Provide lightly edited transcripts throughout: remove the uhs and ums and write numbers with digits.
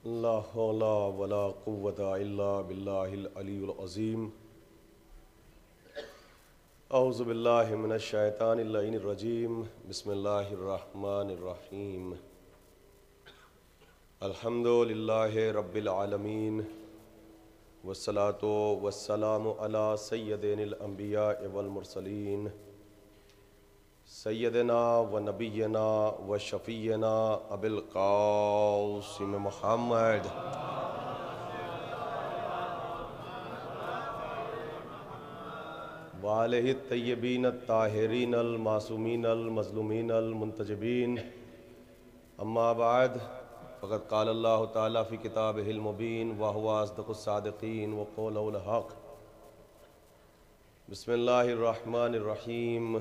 لا حول ولا قوة الا باللہ العلی العظیم۔ اعوذ باللہ من الشیطان اللعین الرجیم۔ بسم اللہ الرحمن الرحیم۔ الحمد للہ رب العالمین، والصلاة والسلام علی سیدنا الانبیاء والمرسلین، سیدنا و نبینا و شفیعنا ابی القاسم محمد وآلہ الطیبین الطاہرین المعصومین المظلومین المنتجبین۔ اما بعد فقد قال اللہ تعالی فی کتابہ المبین وہو اصدق الصادقین وقولہ الحق۔ بسم اللہ الرحمن الرحیم۔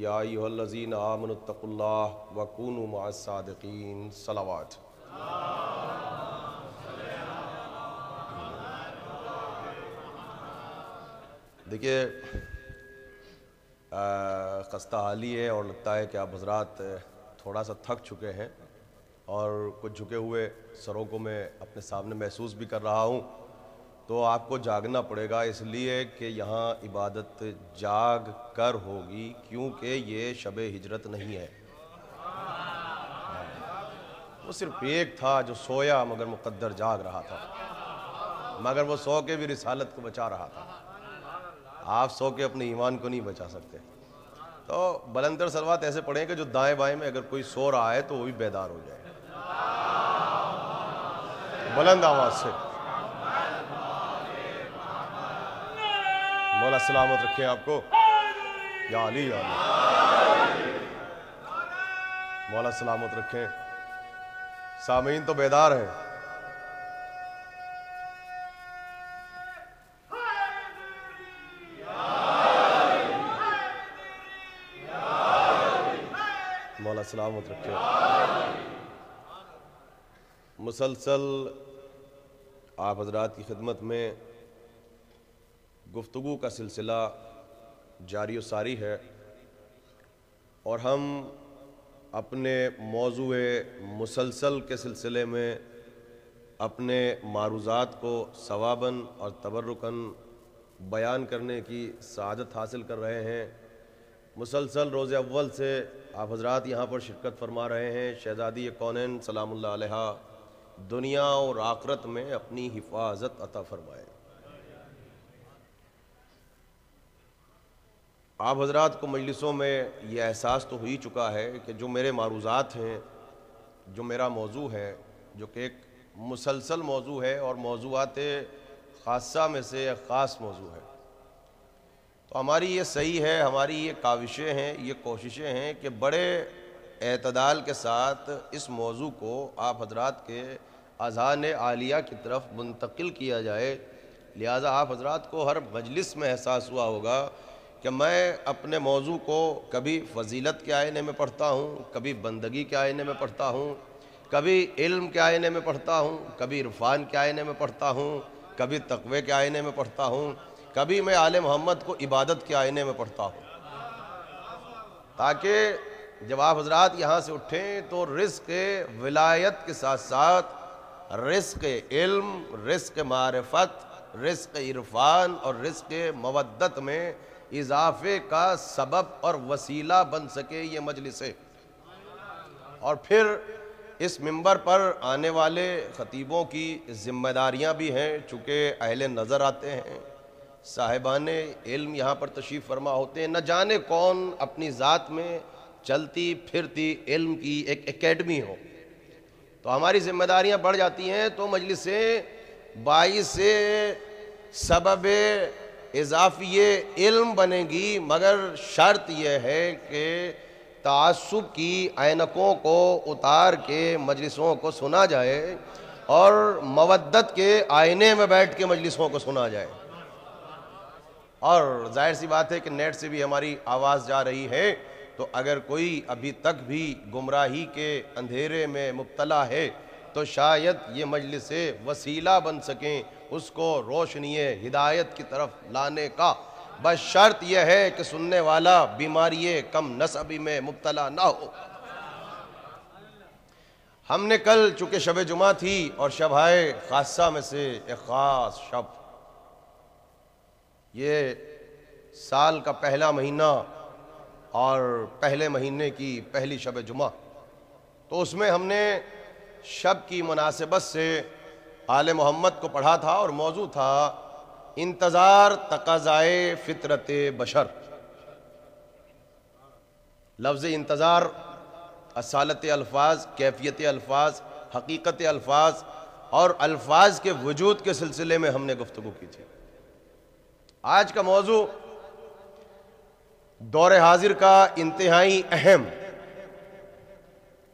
یا ایھا الذین آمنوا اتقوا اللہ وکونوا مع الصادقین۔ صلوات۔ دیکھیے خستہ حالی ہے اور لگتا ہے کہ آپ حضرات تھوڑا سا تھک چکے ہیں، اور کچھ جھکے ہوئے سروں کو میں اپنے سامنے محسوس بھی کر رہا ہوں، تو آپ کو جاگنا پڑے گا، اس لیے کہ یہاں عبادت جاگ کر ہوگی، کیونکہ یہ شب ہجرت نہیں ہے۔ وہ صرف ایک تھا جو سویا مگر مقدر جاگ رہا تھا، مگر وہ سو کے بھی رسالت کو بچا رہا تھا۔ آپ سو کے اپنے ایمان کو نہیں بچا سکتے، تو بلندر صلوات ایسے پڑھیں کہ جو دائیں بائیں میں اگر کوئی سو رہا ہے تو وہ بھی بیدار ہو جائے، بلند آواز سے۔ مولا سلامت رکھیں آپ کو، یا علی یا علی۔ مولا سلامت رکھیں۔ سامعین تو بیدار ہیں۔ مولا سلامت رکھیں۔ مسلسل آپ حضرات کی خدمت میں گفتگو کا سلسلہ جاری و ساری ہے، اور ہم اپنے موضوع مسلسل کے سلسلے میں اپنے معروضات کو ثواباً اور تبرکاً بیان کرنے کی سعادت حاصل کر رہے ہیں۔ مسلسل روز اول سے آپ حضرات یہاں پر شرکت فرما رہے ہیں۔ شہزادی کونین سلام اللہ علیہا دنیا اور آخرت میں اپنی حفاظت عطا فرمائے۔ آپ حضرات کو مجلسوں میں یہ احساس تو ہو ہی چکا ہے کہ جو میرے معروضات ہیں، جو میرا موضوع ہے، جو کہ ایک مسلسل موضوع ہے اور موضوعات خاصہ میں سے ایک خاص موضوع ہے، تو ہماری یہ صحیح ہے، ہماری یہ کاوشیں ہیں، یہ کوششیں ہیں کہ بڑے اعتدال کے ساتھ اس موضوع کو آپ حضرات کے اذہان عالیہ کی طرف منتقل کیا جائے۔ لہٰذا آپ حضرات کو ہر مجلس میں احساس ہوا ہوگا کہ میں اپنے موضوع کو کبھی فضیلت کے آئینے میں پڑھتا ہوں، کبھی بندگی کے آئینے میں پڑھتا ہوں، کبھی علم کے آئینے میں پڑھتا ہوں، کبھی عرفان کے آئینے میں پڑھتا ہوں، کبھی تقوی کے آئینے میں پڑھتا ہوں، کبھی میں آل محمد کو عبادت کے آئینے میں پڑھتا ہوں، تاکہ جب آپ حضرات یہاں سے اٹھیں تو رزق ولایت کے ساتھ ساتھ رزق علم، رزق معرفت، رزق عرفان اور رزق مودت میں اضافے کا سبب اور وسیلہ بن سکے یہ مجلسیں۔ اور پھر اس منبر پر آنے والے خطیبوں کی ذمہ داریاں بھی ہیں، چونکہ اہل نظر آتے ہیں، صاحبان علم یہاں پر تشریف فرما ہوتے ہیں، نہ جانے کون اپنی ذات میں چلتی پھرتی علم کی ایک اکیڈمی ہو، تو ہماری ذمہ داریاں بڑھ جاتی ہیں، تو مجلسیں باعث سبب اضافی علم بنے گی، مگر شرط یہ ہے کہ تعصب کی عینکوں کو اتار کے مجلسوں کو سنا جائے اور مودت کے آئینے میں بیٹھ کے مجلسوں کو سنا جائے۔ اور ظاہر سی بات ہے کہ نیٹ سے بھی ہماری آواز جا رہی ہے، تو اگر کوئی ابھی تک بھی گمراہی کے اندھیرے میں مبتلا ہے تو شاید یہ مجلسیں وسیلہ بن سکیں اس کو روشنی ہدایت کی طرف لانے کا، بس شرط یہ ہے کہ سننے والا بیماری کم نسبی میں مبتلا نہ ہو۔ ہم نے کل چونکہ شب جمعہ تھی اور شب خاصہ میں سے ایک خاص شب، یہ سال کا پہلا مہینہ اور پہلے مہینے کی پہلی شب جمعہ، تو اس میں ہم نے شب کی مناسبت سے آل محمد کو پڑھا تھا اور موضوع تھا انتظار تقاضائے فطرت بشر۔ لفظ انتظار اصالت الفاظ، کیفیت الفاظ، حقیقت الفاظ اور الفاظ کے وجود کے سلسلے میں ہم نے گفتگو کی تھی۔ آج کا موضوع دور حاضر کا انتہائی اہم،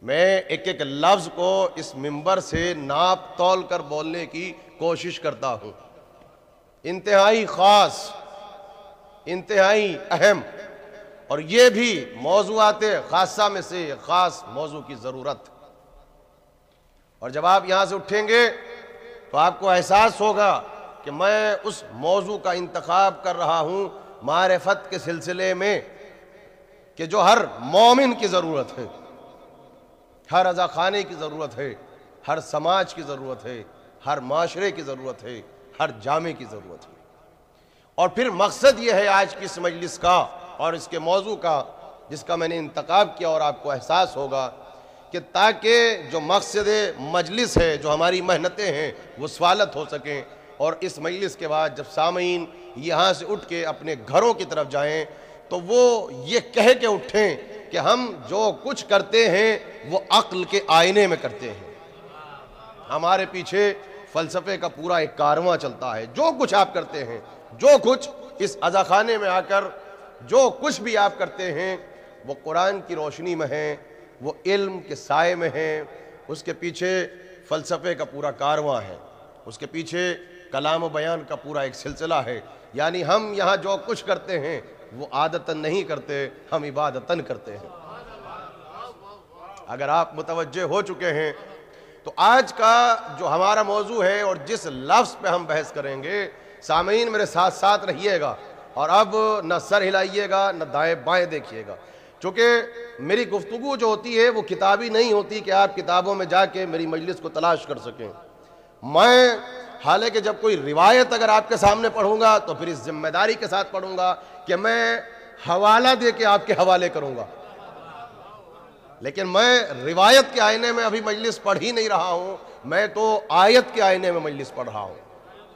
میں ایک ایک لفظ کو اس منبر سے ناپ تول کر بولنے کی کوشش کرتا ہوں، انتہائی خاص، انتہائی اہم، اور یہ بھی موضوعات خاصہ میں سے خاص موضوع کی ضرورت۔ اور جب آپ یہاں سے اٹھیں گے تو آپ کو احساس ہوگا کہ میں اس موضوع کا انتخاب کر رہا ہوں معرفت کے سلسلے میں کہ جو ہر مومن کی ضرورت ہے، ہر رضا خانے کی ضرورت ہے، ہر سماج کی ضرورت ہے، ہر معاشرے کی ضرورت ہے، ہر جامع کی ضرورت ہے۔ اور پھر مقصد یہ ہے آج کی اس مجلس کا اور اس کے موضوع کا، جس کا میں نے انتخاب کیا، اور آپ کو احساس ہوگا کہ تاکہ جو مقصد مجلس ہے، جو ہماری محنتیں ہیں، وہ سوالت ہو سکیں، اور اس مجلس کے بعد جب سامعین یہاں سے اٹھ کے اپنے گھروں کی طرف جائیں تو وہ یہ کہہ کے اٹھیں کہ ہم جو کچھ کرتے ہیں وہ عقل کے آئینے میں کرتے ہیں۔ ہمارے پیچھے فلسفے کا پورا ایک کارواں چلتا ہے، جو کچھ آپ کرتے ہیں، جو کچھ اس عزاخانے میں آ کر جو کچھ بھی آپ کرتے ہیں وہ قرآن کی روشنی میں ہیں، وہ علم کے سائے میں ہیں، اس کے پیچھے فلسفے کا پورا کارواں ہے، اس کے پیچھے کلام و بیان کا پورا ایک سلسلہ ہے۔ یعنی ہم یہاں جو کچھ کرتے ہیں وہ عادتاً نہیں کرتے، ہم عبادتاً کرتے ہیں۔ اگر آپ متوجہ ہو چکے ہیں تو آج کا جو ہمارا موضوع ہے اور جس لفظ پہ ہم بحث کریں گے، سامعین میرے ساتھ ساتھ رہیے گا، اور اب نہ سر ہلائیے گا نہ دائیں بائیں دیکھیے گا، چونکہ میری گفتگو جو ہوتی ہے وہ کتابی نہیں ہوتی کہ آپ کتابوں میں جا کے میری مجلس کو تلاش کر سکیں۔ میں حالانکہ جب کوئی روایت اگر آپ کے سامنے پڑھوں گا تو پھر اس ذمہ داری کے ساتھ پڑھوں گا کہ میں حوالہ دے کے آپ کے حوالے کروں گا، لیکن میں روایت کے آئینے میں ابھی مجلس پڑھ ہی نہیں رہا ہوں، میں تو آیت کے آئینے میں مجلس پڑھ رہا ہوں،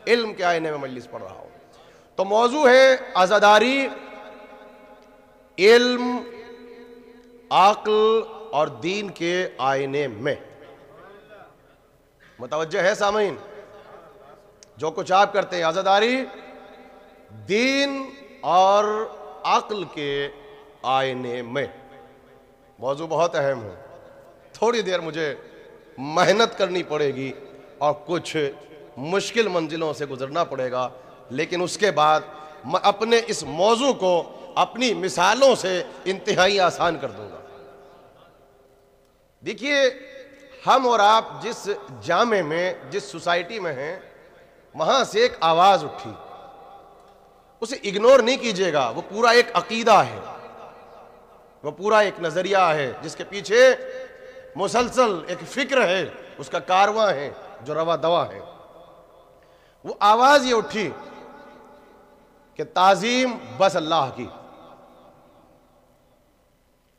علم کے آئینے میں مجلس پڑھ رہا ہوں۔ تو موضوع ہے عزاداری، علم، عقل اور دین کے آئینے میں۔ متوجہ ہے سامعین؟ جو کچھ آپ کرتے ہیں عزاداری، دین اور عقل کے آئینے میں۔ موضوع بہت اہم ہے، تھوڑی دیر مجھے محنت کرنی پڑے گی اور کچھ مشکل منزلوں سے گزرنا پڑے گا، لیکن اس کے بعد میں اپنے اس موضوع کو اپنی مثالوں سے انتہائی آسان کر دوں گا۔ دیکھیے، ہم اور آپ جس جامع میں، جس سوسائٹی میں ہیں، وہاں سے ایک آواز اٹھی، اسے اگنور نہیں کیجیے گا، وہ پورا ایک عقیدہ ہے، وہ پورا ایک نظریہ ہے جس کے پیچھے مسلسل ایک فکر ہے، اس کا کارواں ہے جو روا دوا ہے۔ وہ آواز یہ اٹھی کہ تعظیم بس اللہ کی،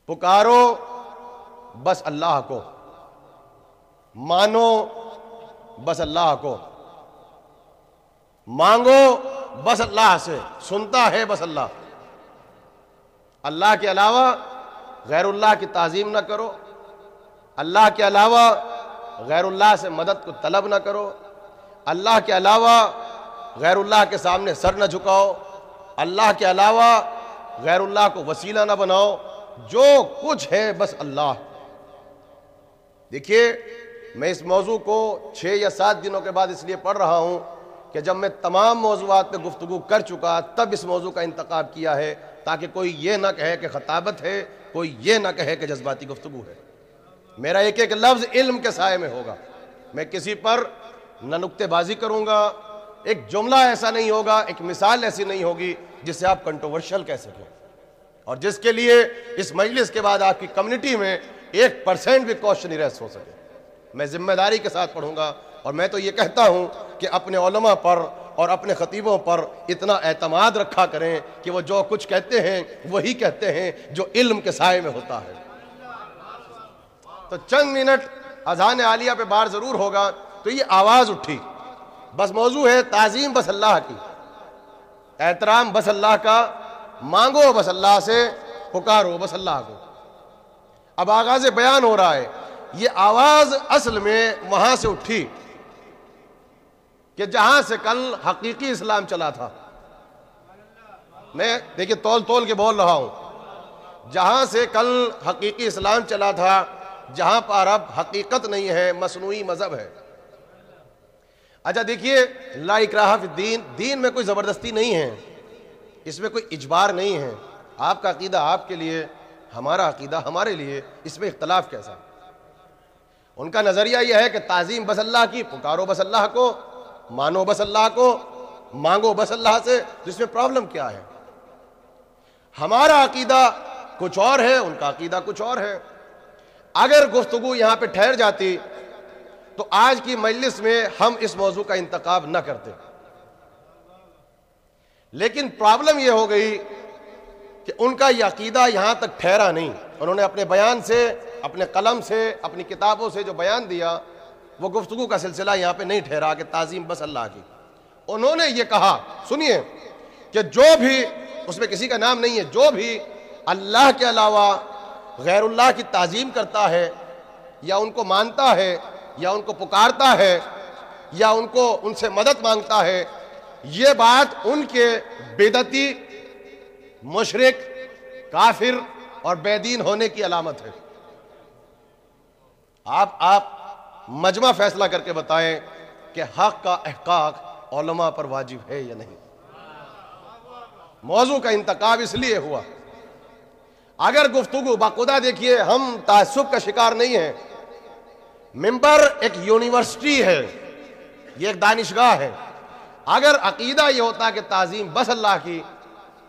پکارو بس اللہ کو، مانو بس اللہ کو، مانگو بس اللہ سے، سنتا ہے بس اللہ، اللہ کے علاوہ غیر اللہ کی تعظیم نہ کرو، اللہ کے علاوہ غیر اللہ سے مدد کو طلب نہ کرو، اللہ کے علاوہ غیر اللہ کے سامنے سر نہ جھکاؤ، اللہ کے علاوہ غیر اللہ کو وسیلہ نہ بناؤ، جو کچھ ہے بس اللہ۔ دیکھیے، میں اس موضوع کو 6 یا 7 دنوں کے بعد اس لیے پڑھ رہا ہوں کہ جب میں تمام موضوعات پہ گفتگو کر چکا تب اس موضوع کا انتخاب کیا ہے، تاکہ کوئی یہ نہ کہے کہ خطابت ہے، کوئی یہ نہ کہے کہ جذباتی گفتگو ہے۔ میرا ایک ایک لفظ علم کے سائے میں ہوگا، میں کسی پر نہ نکتے بازی کروں گا، ایک جملہ ایسا نہیں ہوگا، ایک مثال ایسی نہیں ہوگی جس سے آپ کنٹروورشل کہہ سکیں، اور جس کے لیے اس مجلس کے بعد آپ کی کمیونٹی میں 1% بھی کوشچن ریز ہو سکے۔ میں ذمہ داری کے ساتھ پڑھوں گا، اور میں تو یہ کہتا ہوں کہ اپنے علماء پر اور اپنے خطیبوں پر اتنا اعتماد رکھا کریں کہ وہ جو کچھ کہتے ہیں وہی کہتے ہیں جو علم کے سائے میں ہوتا ہے۔ تو چند منٹ اذان عالیہ پہ بار ضرور ہوگا۔ تو یہ آواز اٹھی، بس موضوع ہے تعظیم بس اللہ کی، احترام بس اللہ کا، مانگو بس اللہ سے، پکارو بس اللہ کو۔ اب آغاز بیان ہو رہا ہے، یہ آواز اصل میں وہاں سے اٹھی کہ جہاں سے کل حقیقی اسلام چلا تھا۔ میں دیکھیں تول کے بول رہا ہوں، جہاں سے کل حقیقی اسلام چلا تھا، جہاں پر اب حقیقت نہیں ہے، مصنوعی مذہب ہے۔ اچھا دیکھیے، لا اکراہ فی الدین، دین میں کوئی زبردستی نہیں ہے، اس میں کوئی اجبار نہیں ہے۔ آپ کا عقیدہ آپ کے لیے، ہمارا عقیدہ ہمارے لیے، اس میں اختلاف کیسا؟ ان کا نظریہ یہ ہے کہ تعظیم بس اللہ کی، پکارو بس اللہ کو، مانو بس اللہ کو، مانگو بس اللہ سے، تو اس میں پرابلم کیا ہے؟ ہمارا عقیدہ کچھ اور ہے، ان کا عقیدہ کچھ اور ہے۔ اگر گفتگو یہاں پہ ٹھہر جاتی تو آج کی مجلس میں ہم اس موضوع کا انتخاب نہ کرتے، لیکن پرابلم یہ ہو گئی کہ ان کا یہ عقیدہ یہاں تک ٹھہرا نہیں۔ انہوں نے اپنے بیان سے، اپنے قلم سے، اپنی کتابوں سے جو بیان دیا، وہ گفتگو کا سلسلہ یہاں پہ نہیں ٹھہرا کہ تعظیم بس اللہ کی۔ انہوں نے یہ کہا، سنیے، کہ جو بھی، اس میں کسی کا نام نہیں ہے، جو بھی اللہ کے علاوہ غیر اللہ کی تعظیم کرتا ہے، یا ان کو مانتا ہے، یا ان کو پکارتا ہے، یا ان سے مدد مانگتا ہے، یہ بات ان کے بدعتی، مشرک، کافر اور بے دین ہونے کی علامت ہے۔ آپ مجمع فیصلہ کر کے بتائیں کہ حق کا احقاق علماء پر واجب ہے یا نہیں۔ موضوع کا انتخاب اس لیے ہوا، اگر گفتگو باخدا، دیکھیے ہم تعصب کا شکار نہیں ہیں، ممبر ایک یونیورسٹی ہے، یہ ایک دانشگاہ ہے۔ اگر عقیدہ یہ ہوتا کہ تعظیم بس اللہ کی،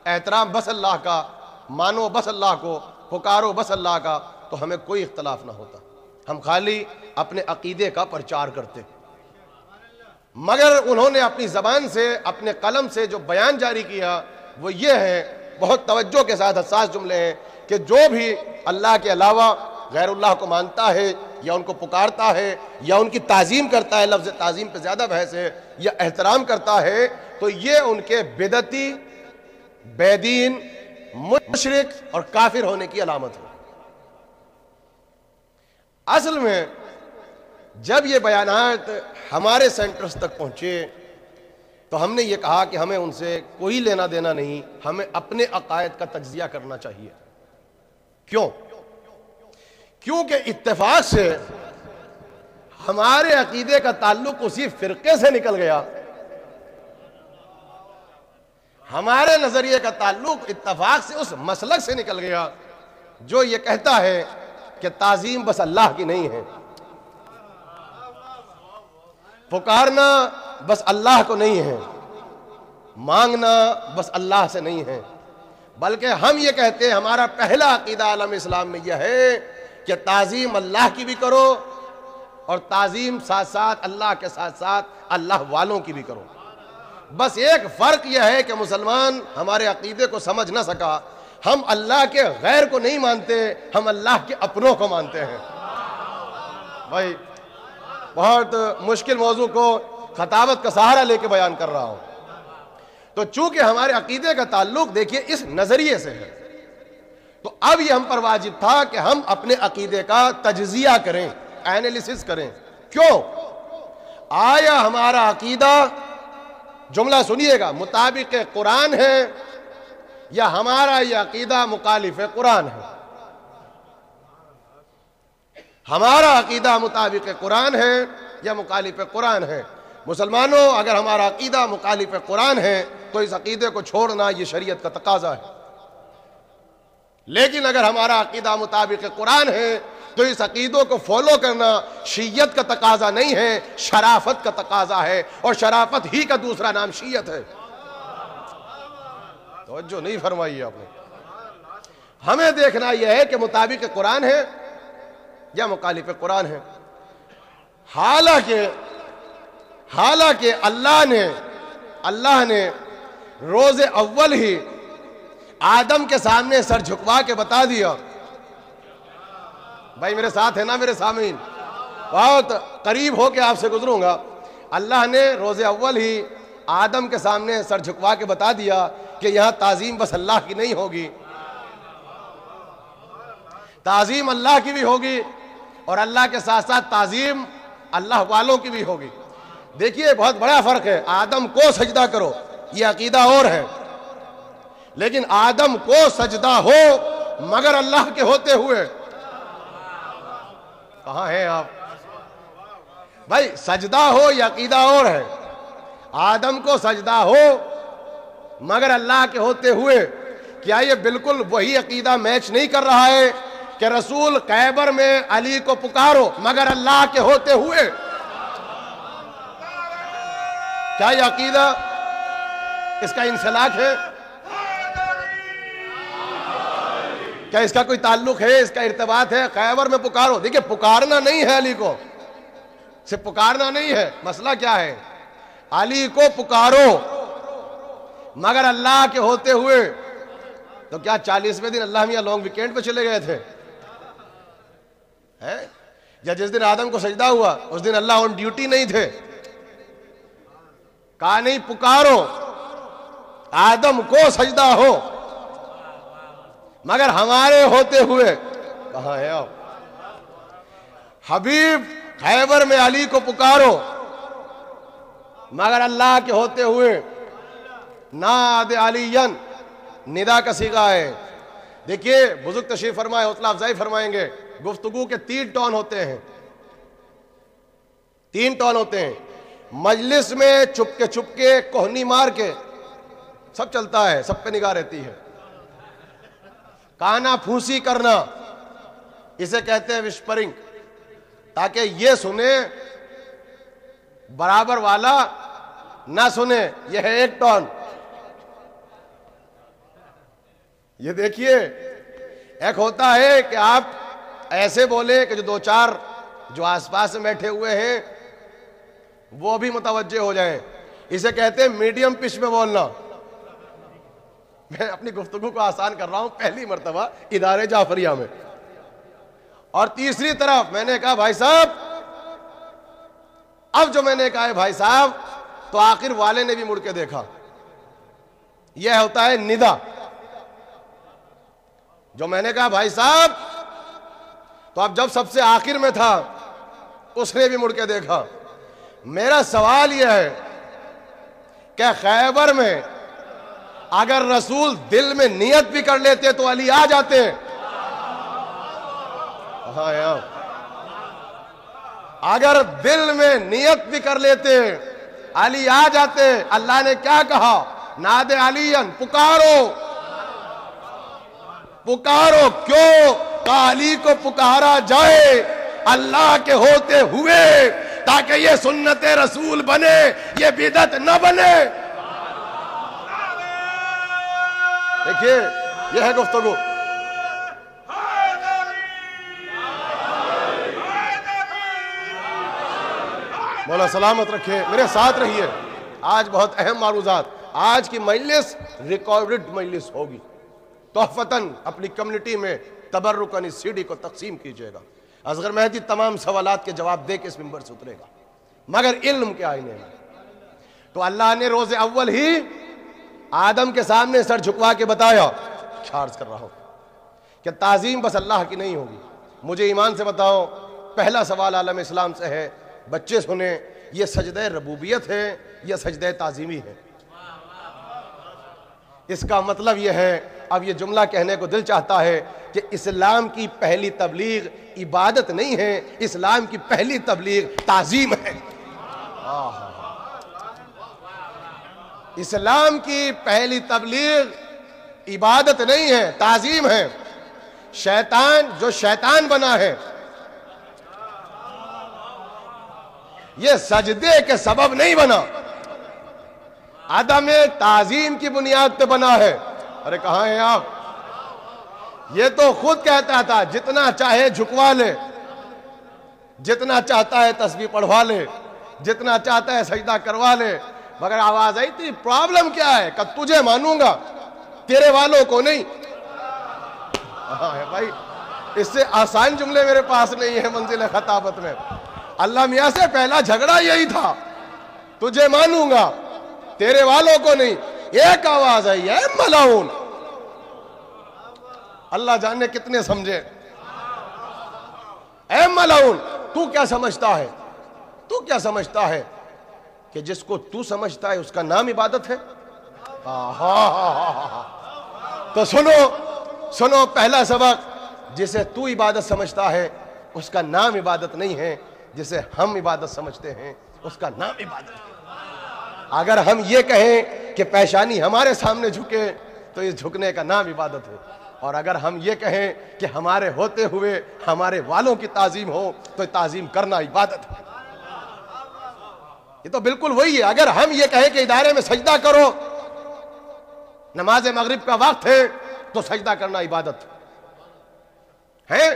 احترام بس اللہ کا، مانو بس اللہ کو، پکارو بس اللہ کا، تو ہمیں کوئی اختلاف نہ ہوتا، ہم خالی اپنے عقیدے کا پرچار کرتے۔ مگر انہوں نے اپنی زبان سے، اپنے قلم سے جو بیان جاری کیا وہ یہ ہے، بہت توجہ کے ساتھ حساس جملے ہیں، کہ جو بھی اللہ کے علاوہ غیر اللہ کو مانتا ہے، یا ان کو پکارتا ہے، یا ان کی تعظیم کرتا ہے، لفظ تعظیم پہ زیادہ بحث ہے، یا احترام کرتا ہے، تو یہ ان کے بدعتی، بے دین، مشرک اور کافر ہونے کی علامت ہے۔ اصل میں جب یہ بیانات ہمارے سینٹرز تک پہنچے تو ہم نے یہ کہا کہ ہمیں ان سے کوئی لینا دینا نہیں، ہمیں اپنے عقائد کا تجزیہ کرنا چاہیے۔ کیوں؟ کیونکہ اتفاق سے ہمارے عقیدے کا تعلق اسی فرقے سے نکل گیا، ہمارے نظریے کا تعلق اتفاق سے اس مسلک سے نکل گیا جو یہ کہتا ہے کہ تعظیم بس اللہ کی نہیں ہے، پکارنا بس اللہ کو نہیں ہے، مانگنا بس اللہ سے نہیں ہے، بلکہ ہم یہ کہتے ہیں، ہمارا پہلا عقیدہ عالم اسلام میں یہ ہے کہ تعظیم اللہ کی بھی کرو، اور تعظیم ساتھ ساتھ اللہ کے ساتھ ساتھ اللہ والوں کی بھی کرو۔ بس ایک فرق یہ ہے کہ مسلمان ہمارے عقیدے کو سمجھ نہ سکا، ہم اللہ کے غیر کو نہیں مانتے، ہم اللہ کے اپنوں کو مانتے ہیں۔ بھائی بہت مشکل موضوع کو خطابت کا سہارا لے کے بیان کر رہا ہوں۔ تو چونکہ ہمارے عقیدے کا تعلق دیکھیے اس نظریے سے ہے، تو اب یہ ہم پر واجب تھا کہ ہم اپنے عقیدے کا تجزیہ کریں، اینالیسس کریں۔ کیوں؟ آیا ہمارا عقیدہ، جملہ سنیے گا، مطابق قرآن ہے، یا ہمارا یہ عقیدہ مخالف قرآن ہے؟ ہمارا عقیدہ مطابق قرآن ہے یا مخالف قرآن ہے؟ مسلمانوں، اگر ہمارا عقیدہ مخالف قرآن ہے تو اس عقیدے کو چھوڑنا یہ شریعت کا تقاضا ہے، لیکن اگر ہمارا عقیدہ مطابق قرآن ہے تو اس عقیدوں کو فالو کرنا شیعت کا تقاضا نہیں ہے، شرافت کا تقاضا ہے، اور شرافت ہی کا دوسرا نام شیعت ہے۔ توجہ نہیں فرمائی آپ نے۔ ہمیں دیکھنا یہ ہے کہ مطابق قرآن ہے یا مخالف قرآن ہے۔ حالانکہ اللہ نے روز اول ہی آدم کے سامنے سر جھکوا کے بتا دیا. بھائی میرے ساتھ ہے نا میرے سامعین؟ بہت قریب ہو کے آپ سے گزروں گا. اللہ نے روز اول ہی آدم کے سامنے سر جھکوا کے بتا دیا کہ یہاں تعظیم بس اللہ کی نہیں ہوگی، تعظیم اللہ کی بھی ہوگی اور اللہ کے ساتھ ساتھ تعظیم اللہ والوں کی بھی ہوگی. دیکھیے بہت بڑا فرق ہے. آدم کو سجدہ کرو یہ عقیدہ اور ہے، لیکن آدم کو سجدہ ہو مگر اللہ کے ہوتے ہوئے. کہاں ہیں آپ بھائی؟ سجدہ ہو یہ عقیدہ اور ہے. آدم کو سجدہ ہو مگر اللہ کے ہوتے ہوئے. کیا یہ بالکل وہی عقیدہ میچ نہیں کر رہا ہے کہ رسول خیبر میں علی کو پکارو مگر اللہ کے ہوتے ہوئے؟ کیا یہ عقیدہ اس کا انسلاک ہے؟ کیا اس کا کوئی تعلق ہے، اس کا ارتباط ہے؟ خیبر میں پکارو. دیکھیں پکارنا نہیں ہے علی کو، صرف پکارنا نہیں ہے. مسئلہ کیا ہے؟ علی کو پکارو مگر اللہ کے ہوتے ہوئے. تو کیا 40ویں دن اللہ میاں لانگ ویکینڈ پہ چلے گئے تھے؟ یا جس دن آدم کو سجدہ ہوا اس دن اللہ آن ڈیوٹی نہیں تھے؟ کہا نہیں پکارو آدم کو سجدہ ہو مگر ہمارے ہوتے ہوئے. کہاں ہے آپ؟ حبیب خیبر میں علی کو پکارو مگر اللہ کے ہوتے ہوئے. ناد علیین ندا کا صیغہ ہے. دیکھیے بزرگ تشریف فرمائے، حوصلہ افزائی فرمائیں گے. گفتگو کے 3 ٹون ہوتے ہیں، 3 ٹون ہوتے ہیں. مجلس میں چپ کے کوہنی مار کے سب چلتا ہے، سب پہ نگاہ رہتی ہے. کانا پھوسی کرنا اسے کہتے ہیں وسپرنگ، تاکہ یہ سنے برابر والا نہ سنے. یہ ہے 1 ٹون. یہ دیکھیے ایک ہوتا ہے کہ آپ ایسے بولے کہ جو 2-4 جو آس پاس میں بیٹھے ہوئے ہیں وہ بھی متوجہ ہو جائیں. اسے کہتے ہیں میڈیم پچ میں بولنا. میں اپنی گفتگو کو آسان کر رہا ہوں پہلی مرتبہ ادارے جعفریہ میں. اور تیسری طرف میں نے کہا بھائی صاحب، اب جو میں نے کہا ہے بھائی صاحب تو آخر والے نے بھی مڑ کے دیکھا. یہ ہوتا ہے ندا. جو میں نے کہا بھائی صاحب تو اب جب سب سے آخر میں تھا اس نے بھی مڑ کے دیکھا. میرا سوال یہ ہے کہ خیبر میں اگر رسول دل میں نیت بھی کر لیتے تو علی آ جاتے. ہاں یار، اگر دل میں نیت بھی کر لیتے علی آ جاتے. اللہ نے کیا کہا؟ ناد علین پکارو پکارو. کیوں؟ علی کو پکارا جائے اللہ کے ہوتے ہوئے تاکہ یہ سنت رسول بنے، یہ بدعت نہ بنے. دیکھیے یہ ہے گفتگو. مولا سلامت رکھے. میرے ساتھ رہیے. آج بہت اہم معروضات. آج کی مجلس ریکارڈڈ مجلس ہوگی. تحفتاً اپنی کمیونٹی میں تبرکاً اس CD کو تقسیم کیجئے گا. اصغر مہدی تمام سوالات کے جواب دے کے اس منبر سے اترے گا، مگر علم کے آئینے میں. تو اللہ نے روز اول ہی آدم کے سامنے سر جھکوا کے بتایا، عرض کر رہا ہوں کہ تعظیم بس اللہ کی نہیں ہوگی. مجھے ایمان سے بتاؤ، پہلا سوال عالم اسلام سے ہے. بچے سنیں، یہ سجدہ ربوبیت ہے یا سجدہ تعظیمی ہے؟ اس کا مطلب یہ ہے، اب یہ جملہ کہنے کو دل چاہتا ہے کہ اسلام کی پہلی تبلیغ عبادت نہیں ہے، اسلام کی پہلی تبلیغ تعظیم ہے. اسلام کی پہلی تبلیغ عبادت نہیں ہے، تعظیم ہے. شیطان جو شیطان بنا ہے یہ سجدے کے سبب نہیں بنا، عدم تعظیم کی بنیاد پہ بنا ہے. ارے کہاں ہیں آپ؟ یہ تو خود کہتا تھا جتنا چاہے جھکوا لے، جتنا چاہتا ہے تسبیح پڑھوا لے، جتنا چاہتا ہے سجدہ کروا لے، مگر آواز آئی تھی پرابلم کیا ہے؟ کہ تجھے مانوں گا تیرے والوں کو نہیں۔ بھائی اس سے آسان جملے میرے پاس نہیں ہے منزل خطابت میں۔ اللہ میاں سے پہلا جھگڑا یہی تھا، تجھے مانوں گا تیرے والوں کو نہیں۔ ایک آواز آئی ہے ملعون، اللہ جانے کتنے سمجھے۔ اے ملعون، تو کیا سمجھتا ہے، تو کیا سمجھتا ہے کہ جس کو تو سمجھتا ہے اس کا نام عبادت ہے؟ تو سنو پہلا سبق، جسے تو عبادت سمجھتا ہے اس کا نام عبادت نہیں ہے، جسے ہم عبادت سمجھتے ہیں اس کا نام عبادت ہے۔ اگر ہم یہ کہیں کہ پیشانی ہمارے سامنے جھکے تو اس جھکنے کا نام عبادت ہے، اور اگر ہم یہ کہیں کہ ہمارے ہوتے ہوئے ہمارے والوں کی تعظیم ہو تو تعظیم کرنا عبادت ہے۔ یہ تو بالکل وہی ہے۔ اگر ہم یہ کہیں کہ ادارے میں سجدہ کرو، نماز مغرب کا وقت ہے تو سجدہ کرنا عبادت ہے۔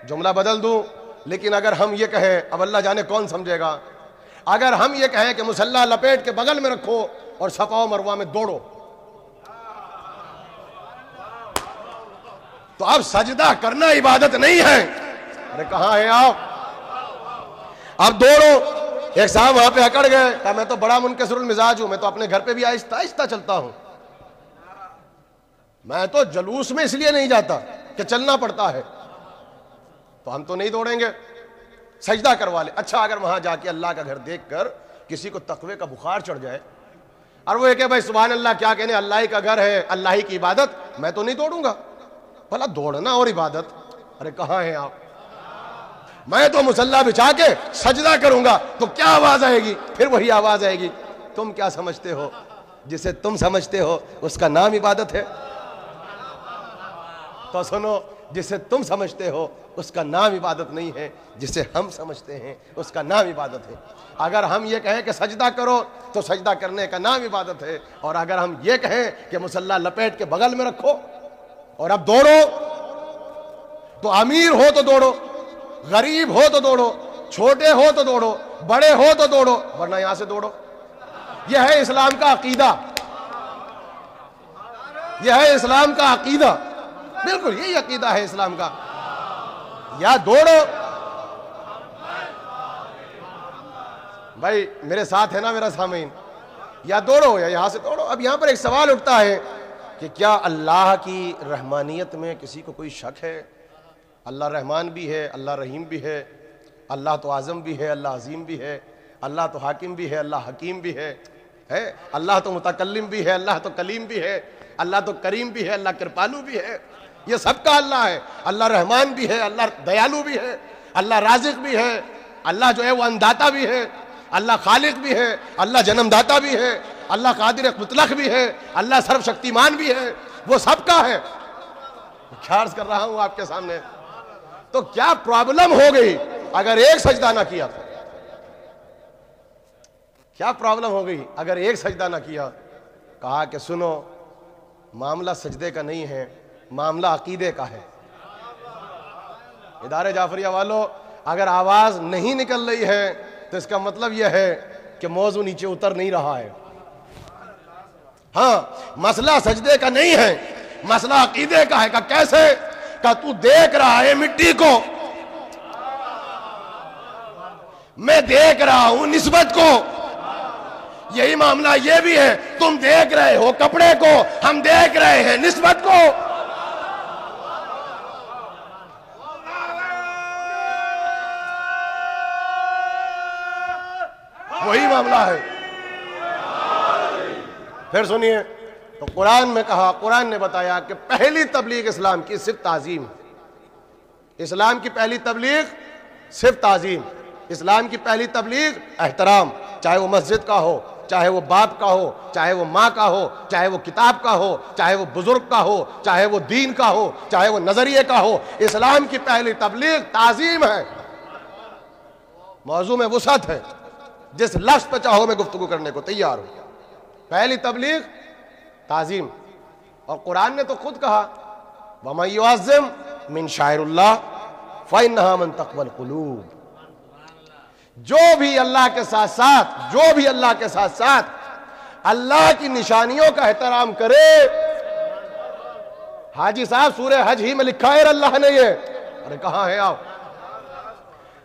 جملہ بدل دوں، لیکن اگر ہم یہ کہیں، اب اللہ جانے کون سمجھے گا، اگر ہم یہ کہیں کہ مصلی لپیٹ کے بغل میں رکھو اور صفا و مروہ میں دوڑو، تو اب سجدہ کرنا عبادت نہیں ہے۔ ارے کہاں ہیں آپ؟ اب دوڑو۔ ایک صاحب وہاں پہ اکڑ گئے، کہا میں تو بڑا منکسر المزاج ہوں، میں تو اپنے گھر پہ بھی آہستہ آہستہ چلتا ہوں، میں تو جلوس میں اس لیے نہیں جاتا کہ چلنا پڑتا ہے۔ تو ہم تو نہیں دوڑیں گے، سجدہ کروا لے۔ اچھا اگر وہاں جا کے اللہ کا گھر دیکھ کر کسی کو تقوی کا بخار چڑھ جائے اور وہ یہ کہ بھائی سبحان اللہ کیا کہنے، اللہ ہی کا گھر ہے، اللہ ہی کی عبادت، میں تو نہیں دوڑوں گا۔ بھلا دوڑنا اور عبادت، ارے کہاں ہیں آپ؟ میں تو مصلی بچھا کے سجدہ کروں گا، تو کیا آواز آئے گی؟ پھر وہی آواز آئے گی، تم کیا سمجھتے ہو؟ جسے تم سمجھتے ہو اس کا نام عبادت ہے۔ تو سنو، جسے تم سمجھتے ہو اس کا نام عبادت نہیں ہے، جسے ہم سمجھتے ہیں اس کا نام عبادت ہے۔ اگر ہم یہ کہیں کہ سجدہ کرو تو سجدہ کرنے کا نام عبادت ہے، اور اگر ہم یہ کہیں کہ مصلی لپیٹ کے بغل میں رکھو اور اب دوڑو، تو امیر ہو تو دوڑو، غریب ہو تو دوڑو، چھوٹے ہو تو دوڑو، بڑے ہو تو دوڑو، ورنہ یہاں سے دوڑو۔ یہ ہے اسلام کا عقیدہ، یہ ہے اسلام کا عقیدہ، بالکل یہی عقیدہ ہے اسلام کا۔ یا دوڑو، بھائی میرے ساتھ ہے نا میرا سامعین، یا دوڑو یا یہاں سے دوڑو۔ اب یہاں پر ایک سوال اٹھتا ہے کہ کیا اللہ کی رحمانیت میں کسی کو کوئی شک ہے؟ اللہ رحمان بھی ہے، اللہ رحیم بھی ہے، اللہ تو اعظم بھی ہے، اللہ عظیم بھی ہے، اللہ تو حاکم بھی ہے، اللہ حکیم بھی ہے، اللہ تو متکلم بھی ہے، اللہ تو کلیم بھی ہے، اللہ تو کریم بھی ہے، اللہ کرپالو بھی ہے، یہ سب کا اللہ ہے۔ اللہ رحمان بھی ہے، اللہ دیالو بھی ہے، اللہ رازق بھی ہے، اللہ جو ہے وہ انداتا بھی ہے، اللہ خالق بھی ہے، اللہ جنم داتا بھی ہے، اللہ قادر مطلق بھی ہے، اللہ سرو شکتیمان بھی ہے، وہ سب کا ہے۔ کیا عرض کر رہا ہوں آپ کے سامنے؟ تو کیا پرابلم ہو گئی اگر ایک سجدہ نہ کیا؟ کیا پرابلم ہو گئی اگر ایک سجدہ نہ کیا؟ کہا کہ سنو، معاملہ سجدے کا نہیں ہے، معاملہ عقیدے کا ہے۔ ادارے جعفریہ والوں، اگر آواز نہیں نکل رہی ہے تو اس کا مطلب یہ ہے کہ موضوع نیچے اتر نہیں رہا ہے۔ ہاں، مسئلہ سجدے کا نہیں ہے، مسئلہ عقیدے کا ہے۔ کہ کیسے؟ کہ تو دیکھ رہا ہے مٹی کو، میں دیکھ رہا ہوں نسبت کو، یہی معاملہ یہ بھی ہے۔ تم دیکھ رہے ہو کپڑے کو، ہم دیکھ رہے ہیں نسبت کو۔ وہی معاملہ ہے۔ پھر سنیے، تو قرآن میں کہا، قرآن نے بتایا کہ پہلی تبلیغ اسلام کی صرف تعظیم، اسلام کی پہلی تبلیغ صرف تعظیم، اسلام کی پہلی تبلیغ احترام، چاہے وہ مسجد کا ہو، چاہے وہ باپ کا ہو، چاہے وہ ماں کا ہو، چاہے وہ کتاب کا ہو، چاہے وہ بزرگ کا ہو، چاہے وہ دین کا ہو، چاہے وہ نظریے کا ہو، اسلام کی پہلی تبلیغ تعظیم ہے۔ موضوع میں وسعت ہے، جس لفظ پہ چاہو میں گفتگو کرنے کو تیار ہوں۔ پہلی تبلیغ تعظیم، اور قرآن نے تو خود کہا وَمَن يُعَظِّمْ مِن شَعَائِرِ اللَّهِ فَإِنَّهَا مِن تَقْوَى الْقُلُوبِ۔ جو بھی اللہ کے ساتھ ساتھ اللہ کی نشانیوں کا احترام کرے. حاجی صاحب سورہ حج ہی میں لکھا ہے اللہ نے یہ. ارے کہاں ہے آپ؟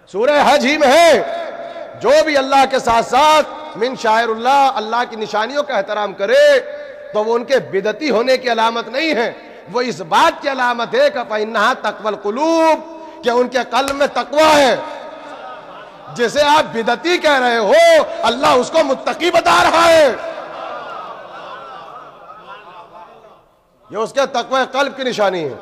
سورہ حج ہی میں ہے. جو بھی اللہ کے ساتھ ساتھ من شاعر اللہ کی نشانیوں کا احترام کرے تو وہ ان کے بدعتی ہونے کی علامت نہیں ہے, وہ اس بات کی علامت ہے کہ فإنہا تقوی القلوب, کہ ان کے قلب میں تقوی ہے. جسے آپ بدعتی کہہ رہے ہو اللہ اس کو متقی بتا رہا ہے. یہ اس کے تقوی قلب کی نشانی ہے.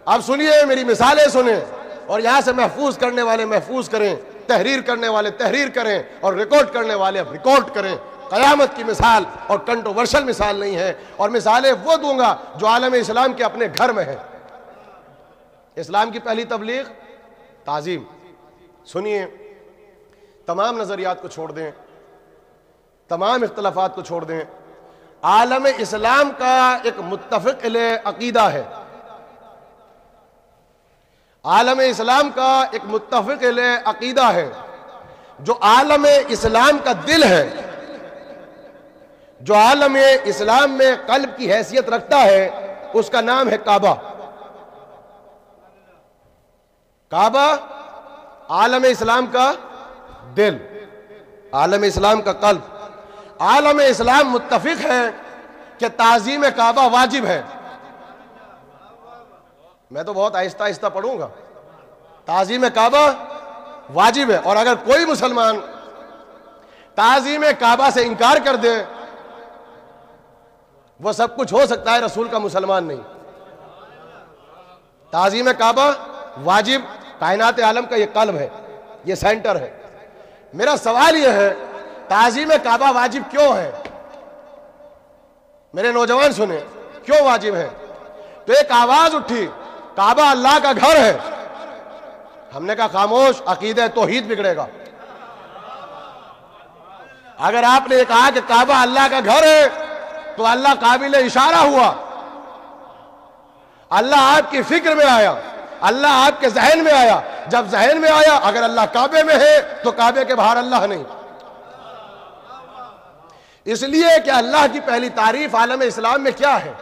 اب سنیے, میری مثالیں سنیں, اور یہاں سے محفوظ کرنے والے محفوظ کریں, تحریر کرنے والے تحریر کریں, اور ریکارڈ کرنے والے ریکارڈ کریں. قیامت کی مثال اور کنٹروورشل مثال نہیں ہے, اور مثالیں وہ دوں گا جو عالم اسلام کے اپنے گھر میں ہیں. اسلام کی پہلی تبلیغ تعظیم. سنیے, تمام نظریات کو چھوڑ دیں, تمام اختلافات کو چھوڑ دیں. عالم اسلام کا ایک متفق علیہ عقیدہ ہے, عالم اسلام کا ایک متفق علیہ عقیدہ ہے. جو عالم اسلام کا دل ہے, جو عالم اسلام میں قلب کی حیثیت رکھتا ہے, اس کا نام ہے کعبہ. کعبہ عالم اسلام کا دل, عالم اسلام کا قلب. عالم اسلام متفق ہے کہ تعظیم کعبہ واجب ہے. میں تو بہت آہستہ آہستہ پڑھوں گا. تعظیم کعبہ واجب ہے, اور اگر کوئی مسلمان تعظیم کعبہ سے انکار کر دے, وہ سب کچھ ہو سکتا ہے, رسول کا مسلمان نہیں. تعظیم کعبہ واجب, کائنات عالم کا یہ قلب ہے, یہ سینٹر ہے. میرا سوال یہ ہے, تعظیم کعبہ واجب کیوں ہے؟ میرے نوجوان سنیں, کیوں واجب ہے؟ تو ایک آواز اٹھی, کعبہ اللہ کا گھر ہے. ہم نے کہا خاموش, عقیدہ توحید بگڑے گا. اگر آپ نے کہا کہ کعبہ اللہ کا گھر ہے تو اللہ قابل اشارہ ہوا, اللہ آپ کی فکر میں آیا, اللہ آپ کے ذہن میں آیا. جب ذہن میں آیا, اگر اللہ کعبے میں ہے تو کعبے کے باہر اللہ نہیں. اس لیے کہ اللہ کی پہلی تعریف عالم اسلام میں کیا ہے؟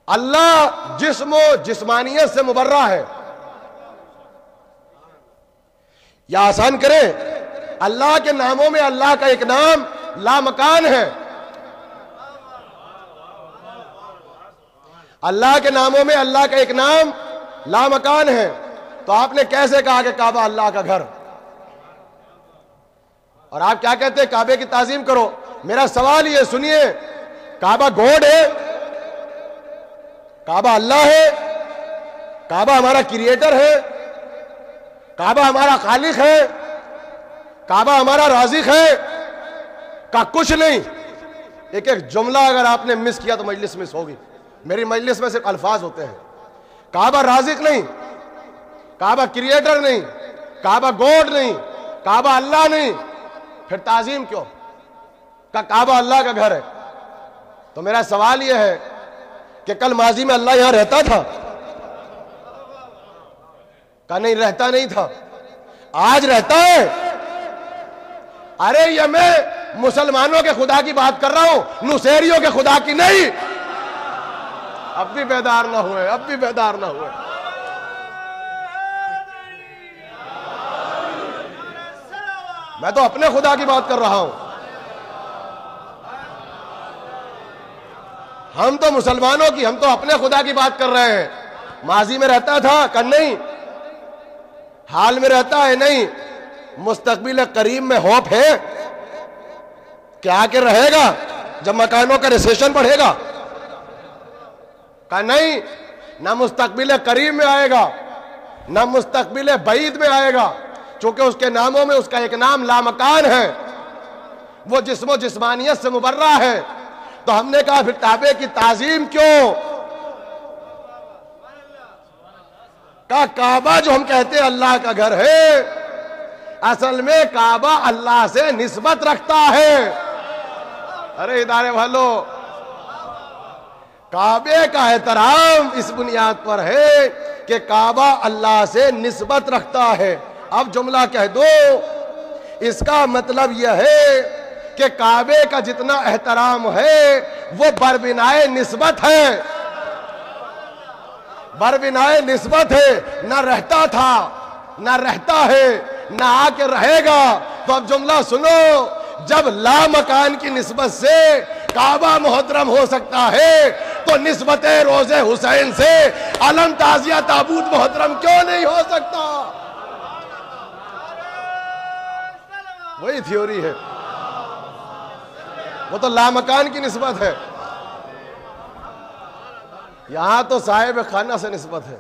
اللہ جسم و جسمانیت سے مبرہ ہے. یا آسان کریں, اللہ کے ناموں میں اللہ کا ایک نام لامکان ہے. اللہ کے ناموں میں اللہ کا ایک نام لامکان ہے. تو آپ نے کیسے کہا کہ کعبہ اللہ کا گھر؟ اور آپ کیا کہتے ہیں کعبے کی تعظیم کرو. میرا سوال یہ سنیے, کعبہ گوڈ ہے, کعبہ اللہ ہے, کعبہ ہمارا کریٹر ہے, کعبہ ہمارا خالق ہے, کعبہ ہمارا رازق ہے, کا کچھ نہیں. ایک ایک جملہ اگر آپ نے مس کیا تو مجلس مس ہوگی. میری مجلس میں صرف الفاظ ہوتے ہیں. کعبہ رازق نہیں, کعبہ کریٹر نہیں, کعبہ گوڈ نہیں, کعبہ اللہ نہیں, پھر تعظیم کیوں؟ کہ کعبہ اللہ کا گھر ہے. تو میرا سوال یہ ہے کہ کل ماضی میں اللہ یہاں رہتا تھا؟ کہ نہیں, رہتا نہیں تھا. آج رہتا ہے. ارے یہ میں مسلمانوں کے خدا کی بات کر رہا ہوں, نصیریوں کے خدا کی نہیں. اب بھی بیدار نہ ہوئے, اب بھی بیدار نہ ہوئے. میں تو اپنے خدا کی بات کر رہا ہوں. ہم تو مسلمانوں کی, ہم تو اپنے خدا کی بات کر رہے ہیں. ماضی میں رہتا تھا کہ نہیں, حال میں رہتا ہے نہیں, مستقبل قریب میں ہوپ ہے کیا کہ رہے گا جب مکانوں کا ریسیشن بڑھے گا؟ کہ نہیں, نہ مستقبل قریب میں آئے گا نہ مستقبل بعید میں آئے گا, چونکہ اس کے ناموں میں اس کا ایک نام لامکان ہے, وہ جسم و جسمانیت سے مبرہ ہے. تو ہم نے کہا پھر کعبے کی تعظیم کیوں؟ کہ کعبہ جو ہم کہتے ہیں اللہ کا گھر ہے, اصل میں کعبہ اللہ سے نسبت رکھتا ہے. ارے ادارے والو, کعبے کا احترام اس بنیاد پر ہے کہ کعبہ اللہ سے نسبت رکھتا ہے. اب جملہ کہہ دو، اس کا مطلب یہ ہے کہ کعبے کا جتنا احترام ہے وہ بربنائے نسبت ہے، بربنائے نسبت ہے، نہ رہتا تھا نہ رہتا ہے نہ آ کے رہے گا۔ تو اب جملہ سنو، جب لا مکان کی نسبت سے کعبہ محترم ہو سکتا ہے تو نسبت روضہ حسین سے علم تعزیہ تابوت محترم کیوں نہیں ہو سکتا؟ وہی تھیوری ہے، وہ تو لا مکان کی نسبت ہے، یہاں تو صاحب خانہ سے نسبت ہے۔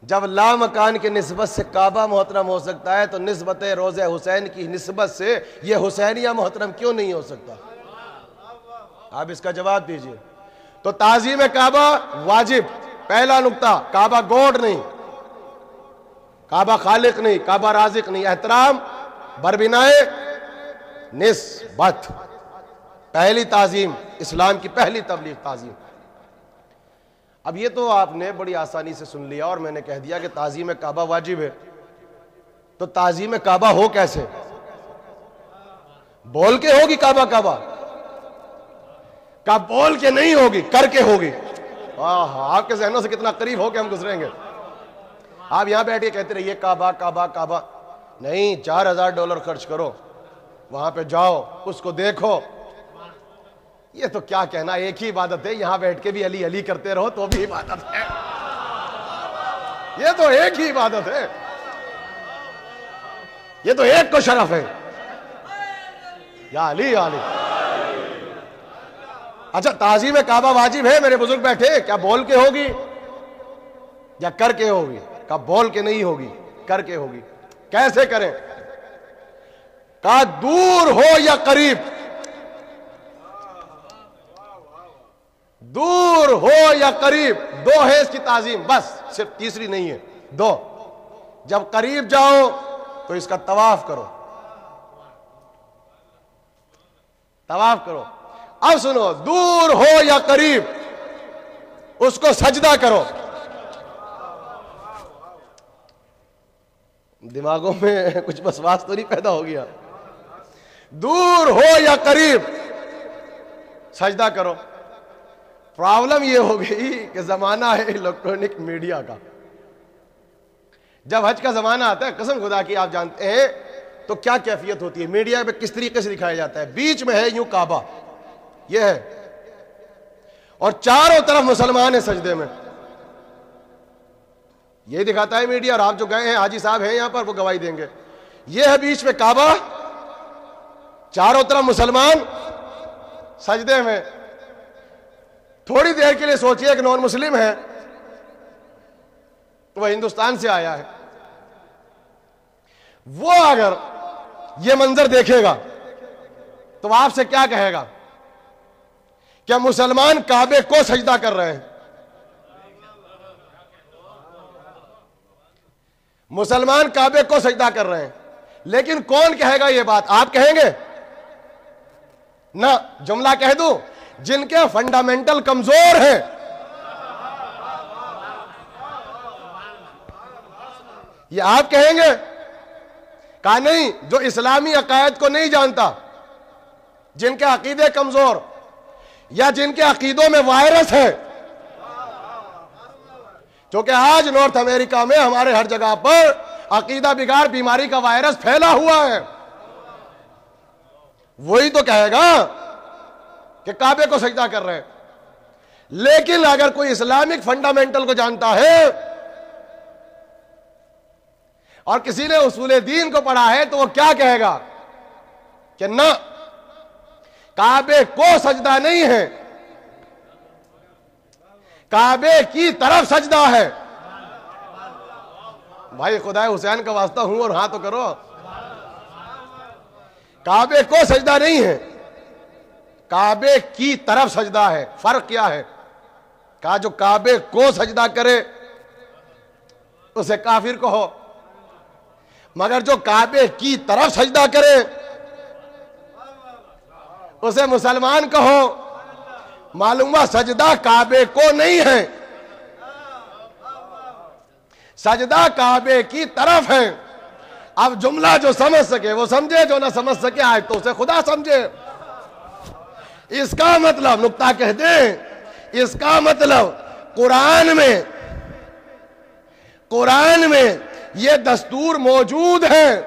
جب لا مکان کی نسبت سے کعبہ محترم ہو سکتا ہے تو نسبت روضہ حسین کی نسبت سے یہ حسینیہ محترم کیوں نہیں ہو سکتا؟ آپ اس کا جواب دیجئے۔ تو تعظیم کعبہ واجب، پہلا نقطہ، کعبہ گوڈ نہیں، کعبہ خالق نہیں، کعبہ رازق نہیں، احترام بربنائے نسبت، پہلی تعظیم، اسلام کی پہلی تبلیغ تعظیم۔ اب یہ تو آپ نے بڑی آسانی سے سن لیا اور میں نے کہہ دیا کہ تعظیم کعبہ واجب ہے، تو تعظیم کعبہ ہو کیسے؟ بول کے ہوگی کعبہ کعبہ؟ کعبہ بول کے نہیں ہوگی، کر کے ہوگی۔ آپ کے ذہنوں سے کتنا قریب ہو کے ہم گزریں گے۔ آپ یہاں بیٹھے کہتے رہیے کعبہ کعبہ کعبہ، نہیں، $4000 خرچ کرو، وہاں پہ جاؤ، اس کو دیکھو۔ یہ تو کیا کہنا، ایک ہی عبادت ہے، یہاں بیٹھ کے بھی علی علی کرتے رہو تو بھی عبادت ہے، یہ تو ایک ہی عبادت ہے، یہ تو ایک کو شرف ہے، یا علی یا علی۔ اچھا، تعظیم کعبہ واجب ہے، میرے بزرگ بیٹھے، کیا بول کے ہوگی یا کر کے ہوگی؟ کہا بول کے نہیں ہوگی، کر کے ہوگی۔ کیسے کریں؟ کہا دور ہو یا قریب، دور ہو یا قریب، دو ہے اس کی تعظیم، بس، صرف تیسری نہیں ہے، دو۔ جب قریب جاؤ تو اس کا طواف کرو، طواف کرو۔ اب سنو، دور ہو یا قریب اس کو سجدہ کرو۔ دماغوں میں کچھ وسواس تو نہیں پیدا ہو گیا؟ دور ہو یا قریب سجدہ کرو۔ پرابلم یہ ہو گئی کہ زمانہ ہے الیکٹرونک میڈیا کا۔ جب حج کا زمانہ آتا ہے، قسم خدا کی آپ جانتے ہیں تو کیا کیفیت ہوتی ہے، میڈیا پہ کس طریقے سے دکھایا جاتا ہے۔ بیچ میں ہے یوں کعبہ، یہ ہے، اور چاروں طرف مسلمان ہیں سجدے میں، یہ دکھاتا ہے میڈیا، اور آپ جو گئے ہیں، حاجی صاحب ہیں یہاں پر، وہ گواہی دیں گے۔ یہ ہے بیچ میں کعبہ، چاروں طرف مسلمان سجدے میں۔ تھوڑی دیر کے لیے سوچئے ایک نان مسلم ہے، وہ ہندوستان سے آیا ہے، وہ اگر یہ منظر دیکھے گا تو آپ سے کیا کہے گا؟ کیا مسلمان کعبے کو سجدہ کر رہے ہیں؟ مسلمان کعبے کو سجدہ کر رہے ہیں، لیکن کون کہے گا یہ بات؟ آپ کہیں گے؟ نہ، جملہ کہہ دوں، جن کے فنڈامنٹل کمزور ہیں، یہ آپ کہیں گے؟ کہا نہیں، جو اسلامی عقائد کو نہیں جانتا، جن کے عقیدے کمزور یا جن کے عقیدوں میں وائرس ہے، کیونکہ آج نارتھ امریکہ میں ہمارے ہر جگہ پر عقیدہ بگاڑ بیماری کا وائرس پھیلا ہوا ہے، وہی تو کہے گا کہ کعبے کو سجدہ کر رہے ہیں۔ لیکن اگر کوئی اسلامک فنڈامنٹل کو جانتا ہے اور کسی نے اصول دین کو پڑھا ہے تو وہ کیا کہے گا کہ نہ، کعبے کو سجدہ نہیں ہے، کعبے کی طرف سجدہ ہے۔ بھائی خدا حسین کا واسطہ ہوں اور ہاں تو کرو، کعبے کو سجدہ نہیں ہے، کعبے کی طرف سجدہ ہے۔ فرق کیا ہے؟ کہا جو کعبے کو سجدہ کرے اسے کافر کہو، مگر جو کعبے کی طرف سجدہ کرے اسے مسلمان کہو۔ معلوم ہوا سجدہ کعبے کو نہیں ہے، سجدہ کعبے کی طرف ہے. اب جملہ جو سمجھ سکے وہ سمجھے, جو نہ سمجھ سکے آیتوں سے خدا سمجھے. اس کا مطلب نقطہ کہہ دیں, اس کا مطلب قرآن میں یہ دستور موجود ہے,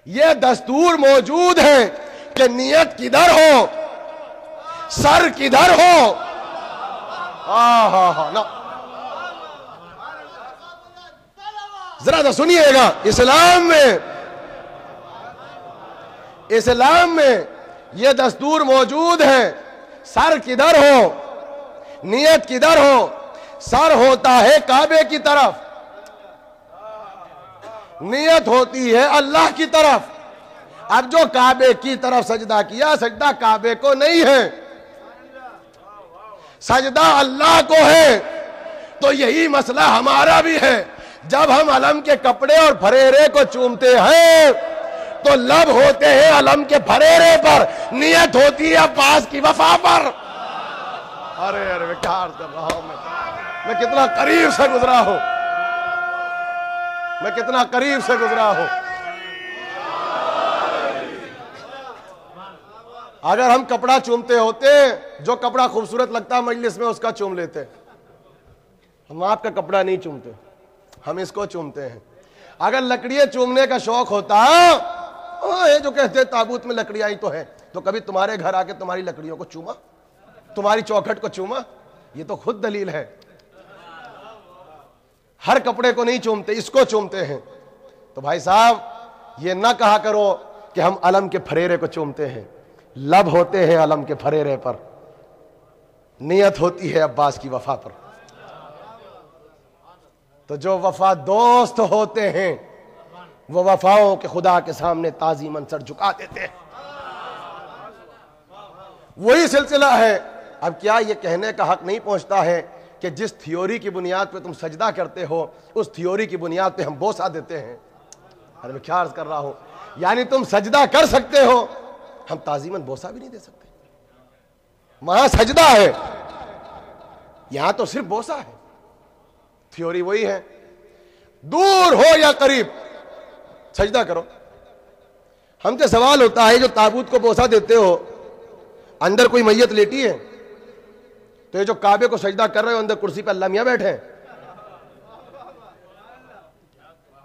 یہ دستور موجود ہے کہ نیت کدھر ہو, سر کدھر ہو. ذرا تو سنیے گا, اسلام میں یہ دستور موجود ہے, سر کدھر ہو, نیت کدھر ہو. سر ہوتا ہے کعبے کی طرف, نیت ہوتی ہے اللہ کی طرف. اب جو کعبے کی طرف سجدہ کیا, سجدہ کعبے کو نہیں ہے, سجدہ اللہ کو ہے. تو یہی مسئلہ ہمارا بھی ہے. جب ہم علم کے کپڑے اور پھریرے کو چومتے ہیں تو لب ہوتے ہیں علم کے پھریرے پر, نیت ہوتی ہے عباس کی وفا پر. ارے میں کیا عرض کر رہا ہوں, میں کتنا قریب سے گزرا ہوں, میں کتنا قریب سے گزرا ہوں. اگر ہم کپڑا چومتے ہوتے, جو کپڑا خوبصورت لگتا مجلس میں اس کا چوم لیتے. ہم آپ کا کپڑا نہیں چومتے, ہم اس کو چومتے ہیں. اگر لکڑیاں چومنے کا شوق ہوتا, یہ جو کہتے ہیں تابوت میں لکڑیاں ہی تو ہیں, تو کبھی تمہارے گھر آ کے تمہاری لکڑیوں کو چوما, تمہاری چوکھٹ کو چوما؟ یہ تو خود دلیل ہے. ہر کپڑے کو نہیں چومتے, اس کو چومتے ہیں. تو بھائی صاحب یہ نہ کہا کرو کہ ہم علم کے پھریرے کو چومتے ہیں. لب ہوتے ہیں علم کے پھریرے پر, نیت ہوتی ہے عباس کی وفا پر. تو جو وفا دوست ہوتے ہیں وہ وفاؤں کے خدا کے سامنے تعظیماً سر جھکا دیتے ہیں. وہی سلسلہ ہے. اب کیا یہ کہنے کا حق نہیں پہنچتا ہے کہ جس تھیوری کی بنیاد پہ تم سجدہ کرتے ہو اس تھیوری کی بنیاد پہ ہم بوسہ دیتے ہیں؟ ارے میں کیا عرض کر رہا ہوں, یعنی تم سجدہ کر سکتے ہو, ہم تعظیماً بوسہ بھی نہیں دے سکتے. وہاں سجدہ ہے, یہاں تو صرف بوسہ ہے. تھیوری وہی ہے, دور ہو یا قریب سجدہ کرو. ہم سے سوال ہوتا ہے جو تابوت کو بوسہ دیتے ہو, اندر کوئی میت لیٹی ہے, تو یہ جو کعبے کو سجدہ کر رہے ہو اندر کرسی پہ اللہ میاں بیٹھے ہیں.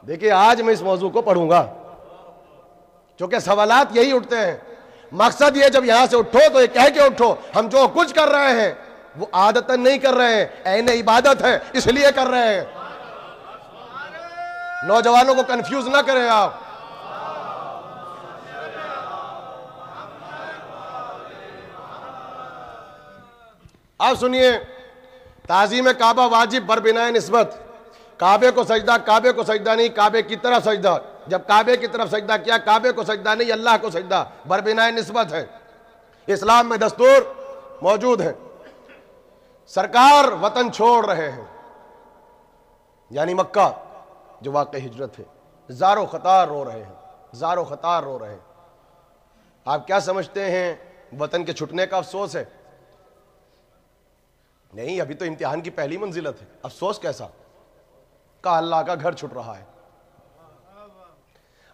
دیکھیے آج میں اس موضوع کو پڑھوں گا کیونکہ سوالات یہی اٹھتے ہیں. مقصد یہ جب یہاں سے اٹھو تو یہ کہہ کے اٹھو ہم جو کچھ کر رہے ہیں وہ عادتاً نہیں کر رہے ہیں, عین عبادت ہے اس لیے کر رہے ہیں. نوجوانوں کو کنفیوز نہ کریں آپ. آپ سنیے, تعظیم کعبہ واجب بربنائے نسبت. کعبے کو سجدہ, کعبے کو سجدہ نہیں, کعبے کی طرف سجدہ. جب کعبے کی طرف سجدہ کیا, کعبے کو سجدہ نہیں اللہ کو سجدہ, بربنائے نسبت ہے. اسلام میں دستور موجود ہے. سرکار وطن چھوڑ رہے ہیں, یعنی مکہ جو واقع ہجرت ہے, زار و خطار رو رہے ہیں, زار و خطار رو رہے ہیں. آپ کیا سمجھتے ہیں وطن کے چھٹنے کا افسوس ہے؟ نہیں, ابھی تو امتحان کی پہلی منزلت ہے. افسوس کیسا؟ کہ اللہ کا گھر چھٹ رہا ہے,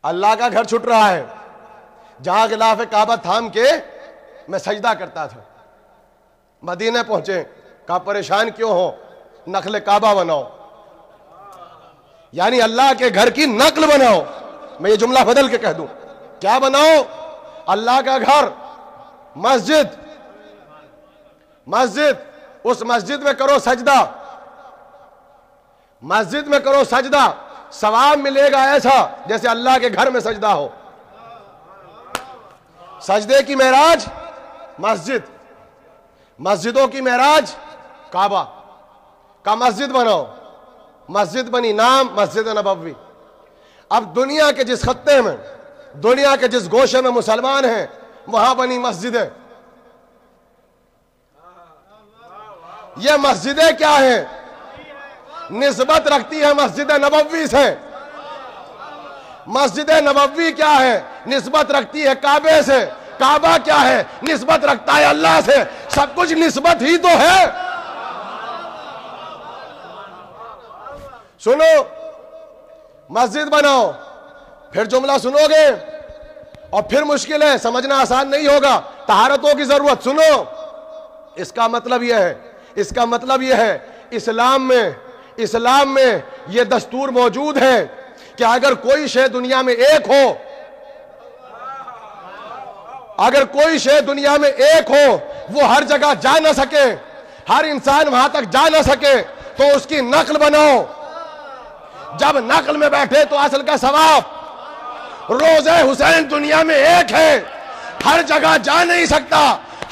اللہ کا گھر چھٹ رہا ہے. جہاں غلاف کعبہ تھام کے میں سجدہ کرتا تھا, مدینے پہنچے, کہا پریشان کیوں ہو, نقل کعبہ بناؤ, یعنی اللہ کے گھر کی نقل بناؤ. میں یہ جملہ بدل کے کہہ دوں, کیا بناؤ؟ اللہ کا گھر, مسجد. مسجد, اس مسجد میں کرو سجدہ, مسجد میں کرو سجدہ, ثواب ملے گا ایسا جیسے اللہ کے گھر میں سجدہ ہو. سجدے کی معراج مسجد, مسجدوں کی معراج کعبہ. کا مسجد بناؤ, مسجد بنی, نام مسجد نبوی. اب دنیا کے جس خطے میں, دنیا کے جس گوشے میں مسلمان ہیں وہاں بنی مسجدیں. یہ مسجدیں کیا ہیں؟ نسبت رکھتی ہے مسجد نبوی سے. مسجد نبوی کیا ہے؟ نسبت رکھتی ہے کعبے سے. کعبہ کیا ہے؟ نسبت رکھتا ہے اللہ سے. سب کچھ نسبت ہی تو ہے. سنو، مسجد بناؤ، پھر جملہ سنو گے اور پھر مشکل ہے، سمجھنا آسان نہیں ہوگا، طہارتوں کی ضرورت. سنو، اس کا مطلب یہ ہے، اس کا مطلب یہ ہے اسلام میں یہ دستور موجود ہے کہ اگر کوئی شے دنیا میں ایک ہو، اگر کوئی شے دنیا میں ایک ہو، وہ ہر جگہ جا نہ سکے، ہر انسان وہاں تک جا نہ سکے، تو اس کی نقل بناؤ. جب نقل میں بیٹھے تو اصل کا ثواب. روضہ حسین دنیا میں ایک ہے، ہر جگہ جا نہیں سکتا،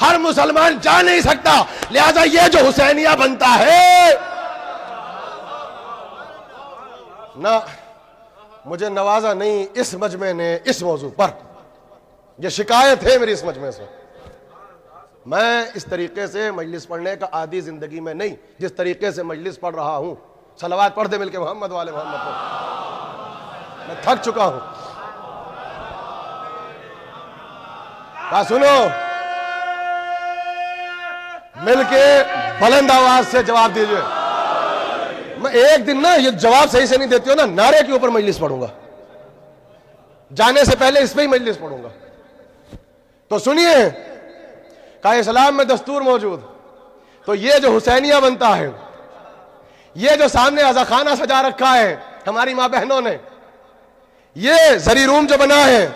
ہر مسلمان جا نہیں سکتا، لہذا یہ جو حسینیہ بنتا ہے نہ، مجھے نوازا نہیں اس مجمع نے اس موضوع پر. یہ شکایت ہے میری اس مجمع سے. میں اس طریقے سے مجلس پڑھنے کا عادی زندگی میں نہیں، جس طریقے سے مجلس پڑھ رہا ہوں. صلوات پڑھ دے مل کے محمد والے محمد پر. میں تھک چکا ہوں. سنو، مل کے بلند آواز سے جواب دیجئے. میں ایک دن نا یہ جواب صحیح سے نہیں دیتی ہوں نا، نعرے کے اوپر مجلس پڑھوں گا، جانے سے پہلے اس پہ ہی مجلس پڑھوں گا. تو سنیے، کہ اسلام میں دستور موجود، تو یہ جو حسینیہ بنتا ہے، یہ جو سامنے عزاخانہ سجا رکھا ہے ہماری ماں بہنوں نے، یہ زری روم جو بنا ہے،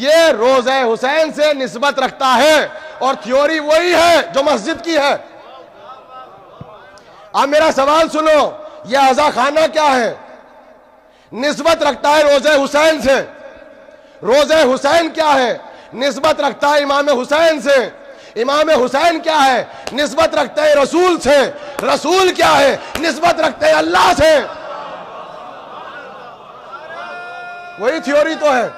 یہ روضہ حسین سے نسبت رکھتا ہے، اور تھیوری وہی ہے جو مسجد کی ہے. اب میرا سوال سنو، یہ عزاخانہ کیا ہے؟ نسبت رکھتا ہے روضہ حسین سے. روضہ حسین کیا ہے؟ نسبت رکھتا ہے امام حسین سے. امام حسین کیا ہے؟ نسبت رکھتے ہیں رسول سے. رسول کیا ہے؟ نسبت رکھتے ہیں اللہ سے. وہی تھیوری تو ہے.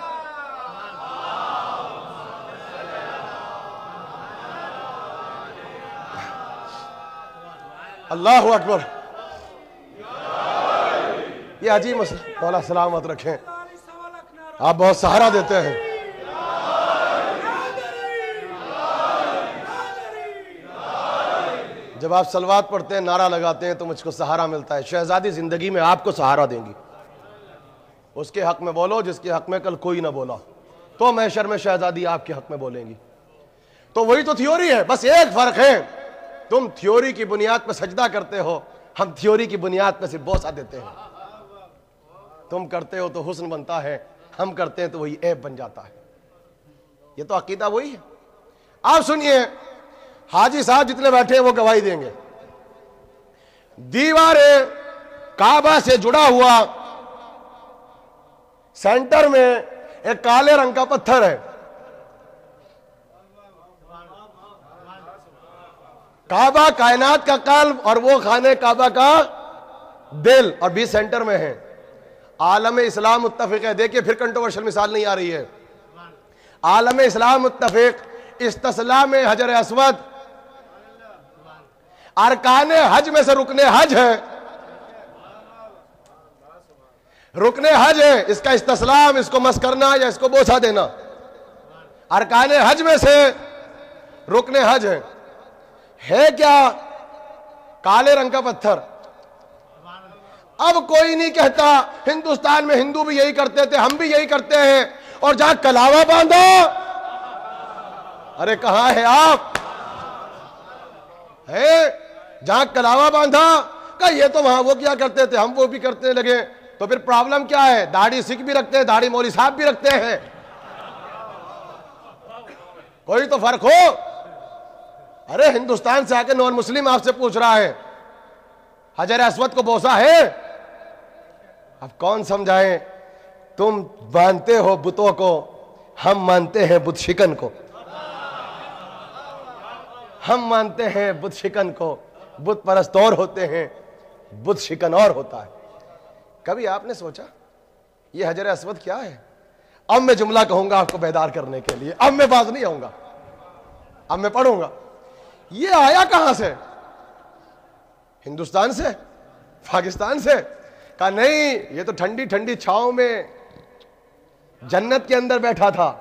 اللہ اکبر. یہ عجیب مسئلہ. مولا سلامت رکھیں، آپ بہت سہارا دیتے ہیں. جب آپ صلوات پڑھتے ہیں، نعرہ لگاتے ہیں، تو مجھ کو سہارا ملتا ہے. شہزادی زندگی میں آپ کو سہارا دیں گی. اس کے حق میں بولو جس کے حق میں کل کوئی نہ بولا، تو محشر میں شہزادی آپ کے حق میں بولیں گی. تو وہی تو تھیوری ہے. بس ایک فرق ہے، تم تھیوری کی بنیاد پہ سجدہ کرتے ہو، ہم تھیوری کی بنیاد پہ صرف بوسہ دیتے ہیں. تم کرتے ہو تو حسن بنتا ہے، ہم کرتے ہیں تو وہی عیب بن جاتا ہے. یہ تو عقیدہ وہی ہے. آپ سنیے، حاجی صاحب جتنے بیٹھے ہیں وہ گواہی دیں گے. دیوار کعبہ سے جڑا ہوا سینٹر میں ایک کالے رنگ کا پتھر ہے. کعبہ کائنات کا قلب اور وہ خانہ کعبہ کا دل، اور بیچ سینٹر میں ہے. عالم اسلام متفق ہے. دیکھیے پھر کنٹروورشل مثال نہیں آ رہی ہے. عالم اسلام متفق، استصلام حجر اسود ارکان حج میں سے رکن حج ہے. رکن حج ہے، اس کا استصلام، اس کو مس کرنا یا اس کو بوسہ دینا، ارکان حج میں سے رکن حج ہے کیا؟ کالے رنگ کا پتھر. اب کوئی نہیں کہتا ہندوستان میں ہندو بھی یہی کرتے تھے، ہم بھی یہی کرتے ہیں، اور جہاں کلاوہ باندھا، ارے کہاں ہے آپ؟ ہے جہاں کلاوہ باندھا کہ یہ تو وہاں وہ کیا کرتے تھے، ہم وہ بھی کرتے لگے. تو پھر پرابلم کیا ہے؟ داڑھی سکھ بھی رکھتے ہیں، داڑھی مولوی صاحب بھی رکھتے ہیں. کوئی تو فرق ہو. ارے ہندوستان سے آ کے نان مسلم آپ سے پوچھ رہا ہے حجر اسود کو بوسہ ہے؟ اب کون سمجھائیں؟ تم مانتے ہو بتوں کو، ہم مانتے ہیں بت شکن کو. ہم مانتے ہیں بت شکن کو. بت پرست اور ہوتے ہیں، بت شکن اور ہوتا ہے. کبھی آپ نے سوچا یہ حجر اسود کیا ہے؟ اب میں جملہ کہوں گا آپ کو بیدار کرنے کے لیے. اب میں باز نہیں آؤں گا، اب میں پڑھوں گا. یہ آیا کہاں سے؟ ہندوستان سے؟ پاکستان سے؟ کہا نہیں، یہ تو ٹھنڈی ٹھنڈی چھاؤں میں جنت کے اندر بیٹھا تھا،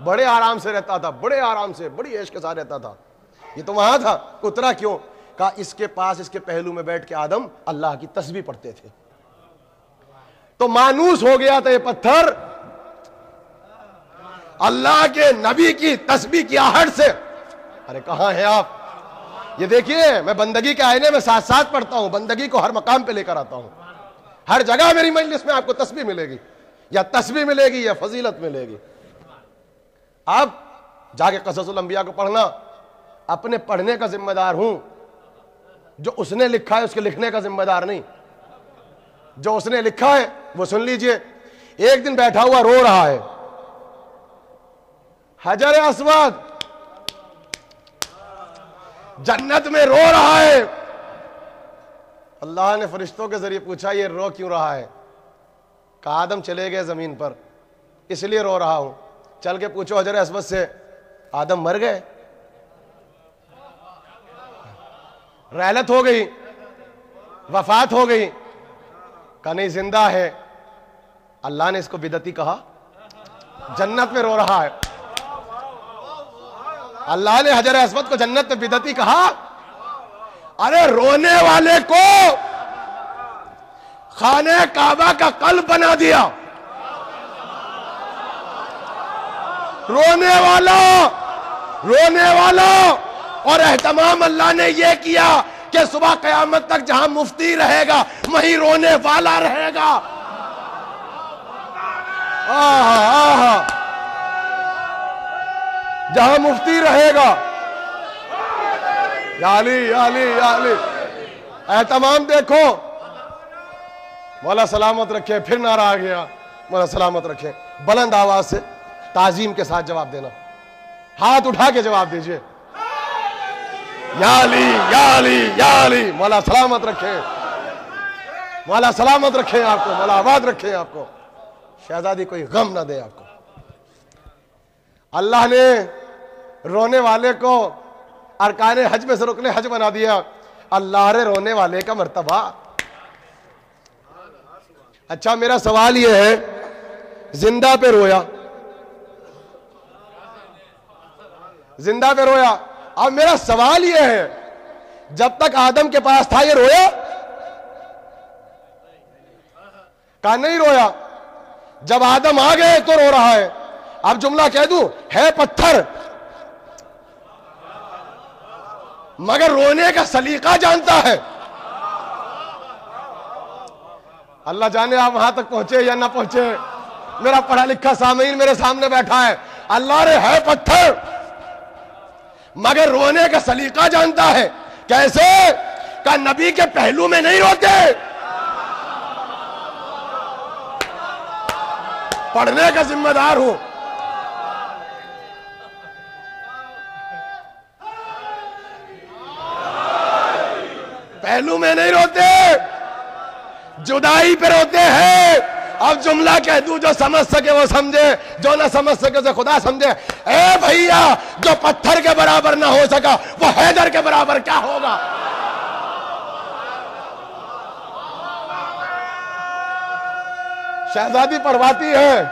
بڑے آرام سے رہتا تھا، بڑے آرام سے، بڑی عیش کے ساتھ رہتا تھا. یہ تو وہاں تھا. اترا کیوں؟ کہا اس کے پاس، اس کے پہلو میں بیٹھ کے آدم اللہ کی تسبیح پڑھتے تھے. تو مانوس ہو گیا تھا یہ پتھر اللہ کے نبی کی تسبیح کی آہٹ سے. ارے کہاں ہیں آپ؟ یہ دیکھیے میں بندگی کے آئینے میں ساتھ ساتھ پڑھتا ہوں, بندگی کو ہر مقام پہ لے کر آتا ہوں. ہر جگہ میری مجلس میں آپ کو تسبیح ملے گی, یا تسبیح ملے گی یا فضیلت ملے گی. آپ جا کے قصص الانبیاء کو پڑھنا. اپنے پڑھنے کا ذمہ دار ہوں, جو اس نے لکھا ہے اس کے لکھنے کا ذمہ دار نہیں. جو اس نے لکھا ہے وہ سن لیجئے. ایک دن بیٹھا ہوا رو رہا ہے, حجر اسود جنت میں رو رہا ہے. اللہ نے فرشتوں کے ذریعے پوچھا یہ رو کیوں رہا ہے؟ کہا آدم چلے گئے زمین پر اس لیے رو رہا ہوں. چل کے پوچھو حجر اسود سے, آدم مر گئے؟ رحلت ہو گئی, وفات ہو گئی؟ کہا نہیں زندہ ہے. اللہ نے اس کو بدعتی کہا, جنت میں رو رہا ہے. اللہ نے حجر اسود کو جنت میں بدعتی کہا. ارے رونے والے کو خانہ کعبہ کا قلب بنا دیا. رونے والا اور اہتمام اللہ نے یہ کیا کہ صبح قیامت تک جہاں مفتی رہے گا وہیں رونے والا رہے گا. جہاں مفتی رہے گا. یا علی یا علی یا علی. اہتمام دیکھو. مولا سلامت رکھے. پھر نعرہ آ گیا, مولا سلامت رکھے. بلند آواز سے تعظیم کے ساتھ جواب دینا, ہاتھ اٹھا کے جواب دیجئے. یا علی یا علی یا علی. مولا سلامت رکھے, مولا سلامت رکھے آپ کو, مولا آباد رکھے آپ کو. شہزادی کوئی غم نہ دے آپ کو. اللہ نے رونے والے کو ارکان حج میں سے رکن حج بنا دیا. اللہ رے رونے والے کا مرتبہ. اچھا میرا سوال یہ ہے, زندہ پہ رویا, زندہ پہ رویا. اب میرا سوال یہ ہے, جب تک آدم کے پاس تھا یہ رویا؟ کہا نہیں رویا. جب آدم آ گئے تو رو رہا ہے. اب جملہ کہہ دوں, ہے پتھر مگر رونے کا سلیقہ جانتا ہے. اللہ جانے آپ وہاں تک پہنچے یا نہ پہنچے. میرا پڑھا لکھا سامعین میرے سامنے بیٹھا ہے. اللہ رے ہے پتھر مگر رونے کا سلیقہ جانتا ہے. کیسے؟ کہ نبی کے پہلو میں نہیں روتے. پڑھنے کا ذمہ دار ہوں. پہلو میں نہیں روتے, جدائی پہ روتے ہیں. اب جملہ کہہ دوں, جو سمجھ سکے وہ سمجھے, جو نہ سمجھ سکے اسے خدا سمجھے. اے بھئیا, جو پتھر کے برابر نہ ہو سکا وہ حیدر کے برابر کیا ہوگا؟ شہزادی پڑھواتی ہے,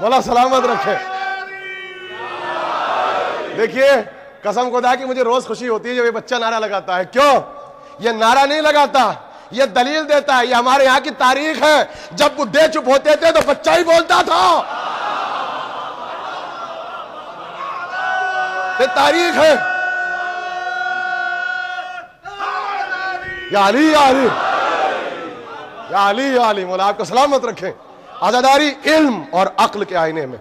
مولا سلامت رکھے. دیکھیے قسم خدا کی مجھے روز خوشی ہوتی ہے جب یہ بچہ نعرہ لگاتا ہے. کیوں؟ یہ نعرہ نہیں لگاتا, یہ دلیل دیتا ہے. یہ ہمارے یہاں کی تاریخ ہے. جب بڈھے چپ ہوتے تھے تو بچہ ہی بولتا تھا. یہ تاریخ ہے. یا علی یا علی یا علی یا علی. مولا آپ کو سلامت رکھیں. آزاداری علم اور عقل کے آئینے میں.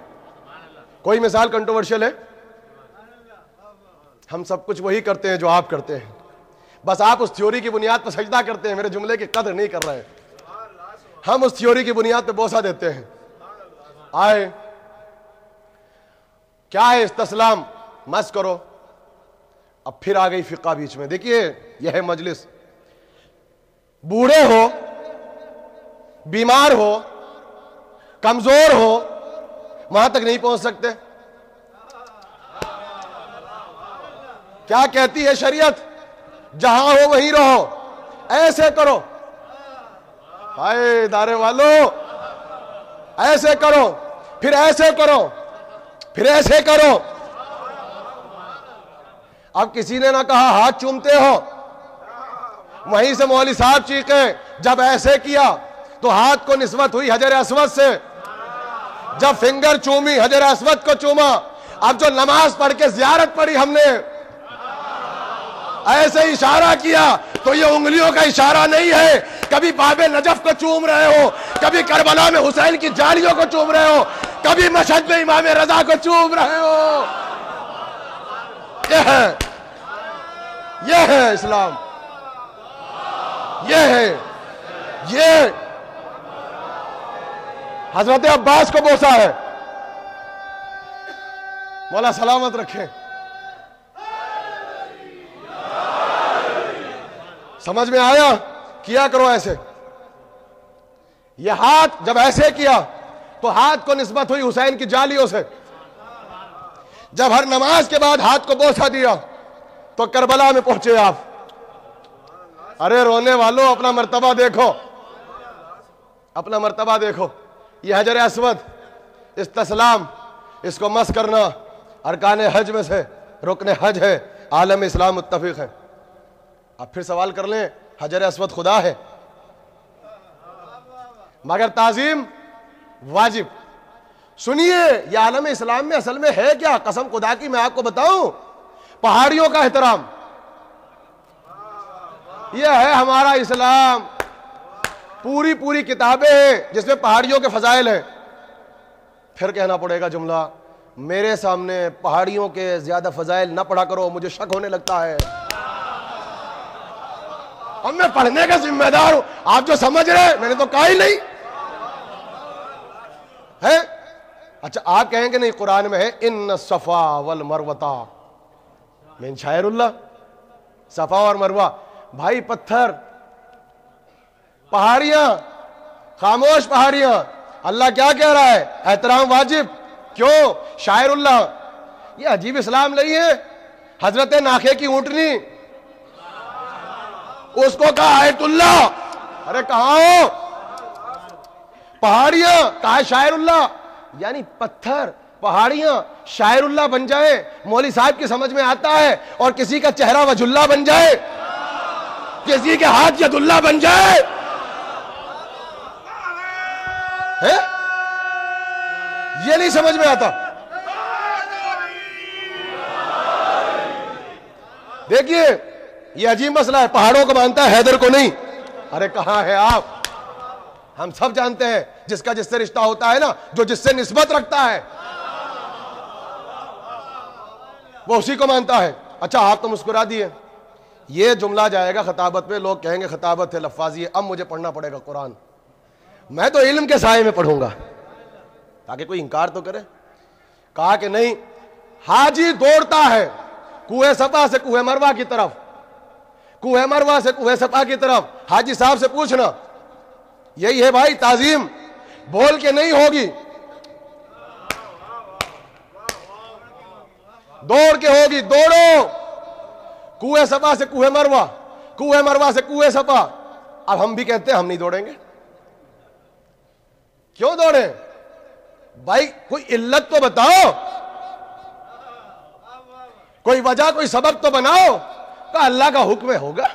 کوئی مثال کنٹروورشل ہے؟ ہم سب کچھ وہی کرتے ہیں جو آپ کرتے ہیں, بس آپ اس تھیوری کی بنیاد پر سجدہ کرتے ہیں, میرے جملے کی قدر نہیں کر رہے ہیں. ہم اس تھیوری کی بنیاد پہ بوسہ دیتے ہیں. آئے کیا ہے استسلام, مس کرو. اب پھر آ گئی فقہ بیچ میں. دیکھیے یہ ہے مجلس, بوڑھے ہو, بیمار ہو, کمزور ہو, وہاں تک نہیں پہنچ سکتے. کیا کہتی ہے شریعت؟ جہاں ہو وہیں رہو, ایسے کرو. ہائے ادارے والو, ایسے کرو, پھر ایسے کرو, پھر ایسے کرو. اب کسی نے نہ کہا ہاتھ چومتے ہو, وہیں سے مولوی صاحب چیخے جب ایسے کیا تو ہاتھ کو نسبت ہوئی حجر اسود سے. جب فنگر چومی حجر اسود کو چوما. اب جو نماز پڑھ کے زیارت پڑھی ہم نے ایسے اشارہ کیا تو یہ انگلیوں کا اشارہ نہیں ہے. کبھی باب نجف کو چوم رہے ہو, کبھی کربلا میں حسین کی جالیوں کو چوم رہے ہو, کبھی مشہد میں امام رضا کو چوم رہے ہو. یہ ہے اسلام, یہ حضرت عباس کو بوسا ہے. مولا سلامت رکھیں. سمجھ میں آیا؟ کیا کرو ایسے. یہ ہاتھ جب ایسے کیا تو ہاتھ کو نسبت ہوئی حسین کی جالیوں سے. جب ہر نماز کے بعد ہاتھ کو بوسا دیا تو کربلا میں پہنچے آپ. ارے رونے والوں اپنا مرتبہ دیکھو, اپنا مرتبہ دیکھو. یہ حجر اسود استسلام, اس کو مس کرنا ارکان حج میں سے رکن حج ہے. عالم اسلام متفق ہے. اب پھر سوال کر لیں حجر اسود خدا ہے مگر تعظیم واجب. سنیے یہ عالم اسلام میں اصل میں ہے کیا؟ قسم خدا کی میں آپ کو بتاؤں, پہاڑیوں کا احترام. یہ ہے ہمارا اسلام. پوری کتابیں ہیں جس میں پہاڑیوں کے فضائل ہیں. پھر کہنا پڑے گا جملہ, میرے سامنے پہاڑیوں کے زیادہ فضائل نہ پڑھا کرو, مجھے شک ہونے لگتا ہے. اور میں پڑھنے کا ذمہ دار ہوں, آپ جو سمجھ رہے میں نے تو کہا ہی نہیں ہے. اچھا آپ کہیں گے نہیں قرآن میں ہے ان الصفا والمروہ من شعائر اللہ. صفا اور مروہ بھائی پتھر, پہاڑیاں, خاموش پہاڑیاں. اللہ کیا کہہ رہا ہے؟ احترام واجب. کیوں؟ شاعر اللہ. یہ عجیب اسلام نہیں ہے. حضرت ناخے کی اونٹنی اس کو کہا آیت اللہ. ارے کہاں ہو؟ پہاڑیاں کہا شاعر اللہ. یعنی پتھر پہاڑیاں شاعر اللہ بن جائے, مولوی صاحب کی سمجھ میں آتا ہے, اور کسی کا چہرہ وجہ اللہ بن جائے, کسی کے ہاتھ ید اللہ بن جائے. یہ نہیں سمجھ میں آتا. دیکھیے یہ عجیب مسئلہ ہے. پہاڑوں کو مانتا ہے, حیدر کو نہیں. ارے کہاں ہے آپ؟ ہم سب جانتے ہیں جس کا جس سے رشتہ ہوتا ہے نا, جو جس سے نسبت رکھتا ہے وہ اسی کو مانتا ہے. اچھا آپ تو مسکرا دیے. یہ جملہ جائے گا خطابت میں, لوگ کہیں گے خطابت ہے لفاظی ہے, اب مجھے پڑھنا پڑے گا قرآن. میں تو علم کے سائے میں پڑھوں گا تاکہ کوئی انکار تو کرے. کہا کہ نہیں, حاجی دوڑتا ہے کوہ صفا سے کوہ مروہ کی طرف, کوہ مروہ سے کوہ صفا کی طرف. حاجی صاحب سے پوچھنا, یہی ہے بھائی تعظیم, بول کے نہیں ہوگی, دوڑ کے ہوگی. دوڑو کوہ صفا سے کوہ مروہ, کوہ مروہ سے کوہ صفا. اب ہم بھی کہتے ہیں ہم نہیں دوڑیں گے. کیوں دوڑیں بھائی؟ کوئی علت تو بتاؤ, کوئی وجہ کوئی سبب تو بناؤ. کہ اللہ کا حکم ہوگا,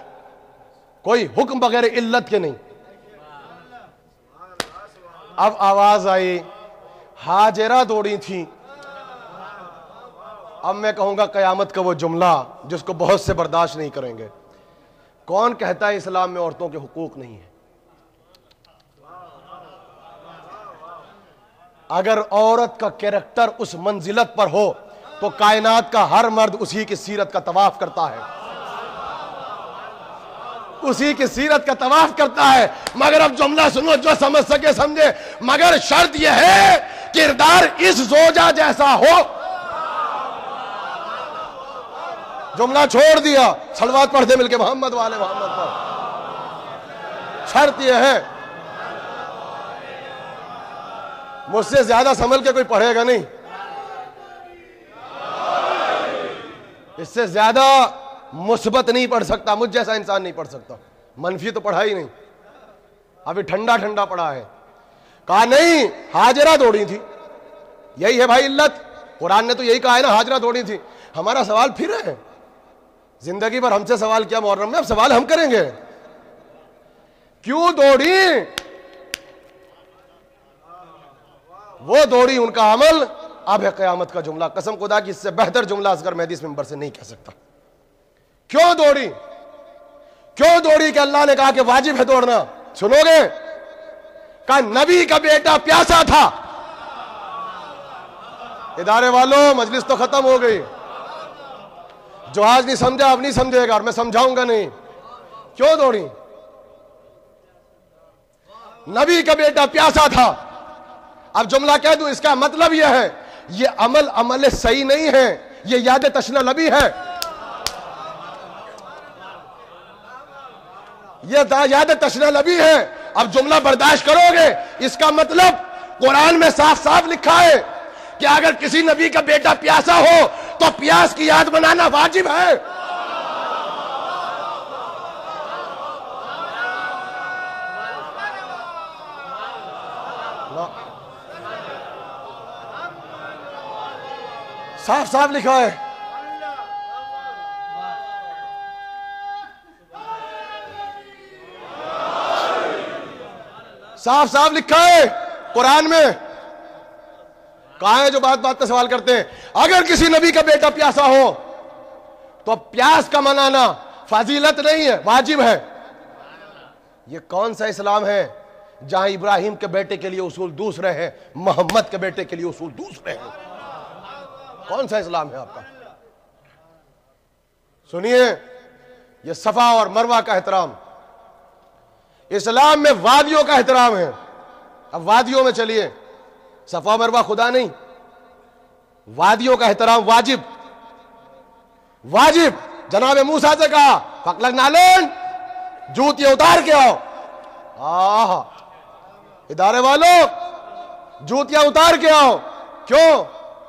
کوئی حکم بغیر علت کے نہیں. اب آواز آئی ہاجرہ دوڑی تھی. اب میں کہوں گا قیامت کا وہ جملہ جس کو بہت سے برداشت نہیں کریں گے. کون کہتا ہے اسلام میں عورتوں کے حقوق نہیں ہیں؟ اگر عورت کا کیریکٹر اس منزلت پر ہو تو کائنات کا ہر مرد اسی کی سیرت کا طواف کرتا ہے, اسی کی سیرت کا طواف کرتا ہے. مگر اب جملہ سنو, جو سمجھ سکے سمجھے. مگر شرط یہ ہے کردار اس زوجہ جیسا ہو. جملہ چھوڑ دیا, صلوات پڑھ دے مل کے محمد والے محمد پر. شرط یہ ہے, مجھ سے زیادہ سنبھل کے کوئی پڑھے گا نہیں, اس سے زیادہ مثبت نہیں پڑھ سکتا, مجھ جیسا انسان نہیں پڑھ سکتا. منفی تو پڑھا ہی نہیں, ابھی ٹھنڈا ٹھنڈا پڑھا ہے. کہا نہیں ہاجرہ دوڑی تھی. یہی ہے بھائی علت, قرآن نے تو یہی کہا ہے نا, ہاجرہ دوڑی تھی. ہمارا سوال پھر ہے, زندگی بھر ہم سے سوال کیا محرم میں, اب سوال ہم کریں گے. کیوں دوڑی؟ وہ دوڑی ان کا عمل اب ہے قیامت کا جملہ. قسم خدا کی اس سے بہتر جملہ اصغر مہدی اس ممبر سے نہیں کہہ سکتا. کیوں دوڑی؟ کیوں دوڑی کہ اللہ نے کہا کہ واجب ہے دوڑنا. سنو گے؟ کہا نبی کا بیٹا پیاسا تھا. ادارے والوں مجلس تو ختم ہو گئی. جو آج نہیں سمجھا اب نہیں سمجھے گا اور میں سمجھاؤں گا نہیں. کیوں دوڑی؟ نبی کا بیٹا پیاسا تھا. اب جملہ کہہ دوں اس کا مطلب یہ ہے یہ عمل صحیح نہیں ہے, یہ یاد تشنہ لبی ہے. یہ یاد تشنہ لبی ہے. اب جملہ برداشت کرو گے؟ اس کا مطلب قرآن میں صاف صاف لکھا ہے کہ اگر کسی نبی کا بیٹا پیاسا ہو تو پیاس کی یاد بنانا واجب ہے. صاف صاف لکھا ہے. صاف صاف لکھا ہے قرآن میں. کہاں ہے جو بات بات پہ سوال کرتے ہیں؟ اگر کسی نبی کا بیٹا پیاسا ہو تو پیاس کا منانا فضیلت نہیں ہے, واجب ہے. یہ کون سا اسلام ہے جہاں ابراہیم کے بیٹے کے لیے اصول دوسرے ہیں, محمد کے بیٹے کے لیے اصول دوسرے ہیں؟ کون سا اسلام ہے آپ کا؟ سنیے, یہ صفا اور مروہ کا احترام. اسلام میں وادیوں کا احترام ہے. اب وادیوں میں چلیے, صفا مروہ خدا نہیں, وادیوں کا احترام واجب. واجب. جناب موسیٰ سے کہا فَقْلَقْ نَعْلَيْنَ, جوتیاں اتار کے آؤ. ادارے والوں جوتیاں اتار کے آؤ. کیوں؟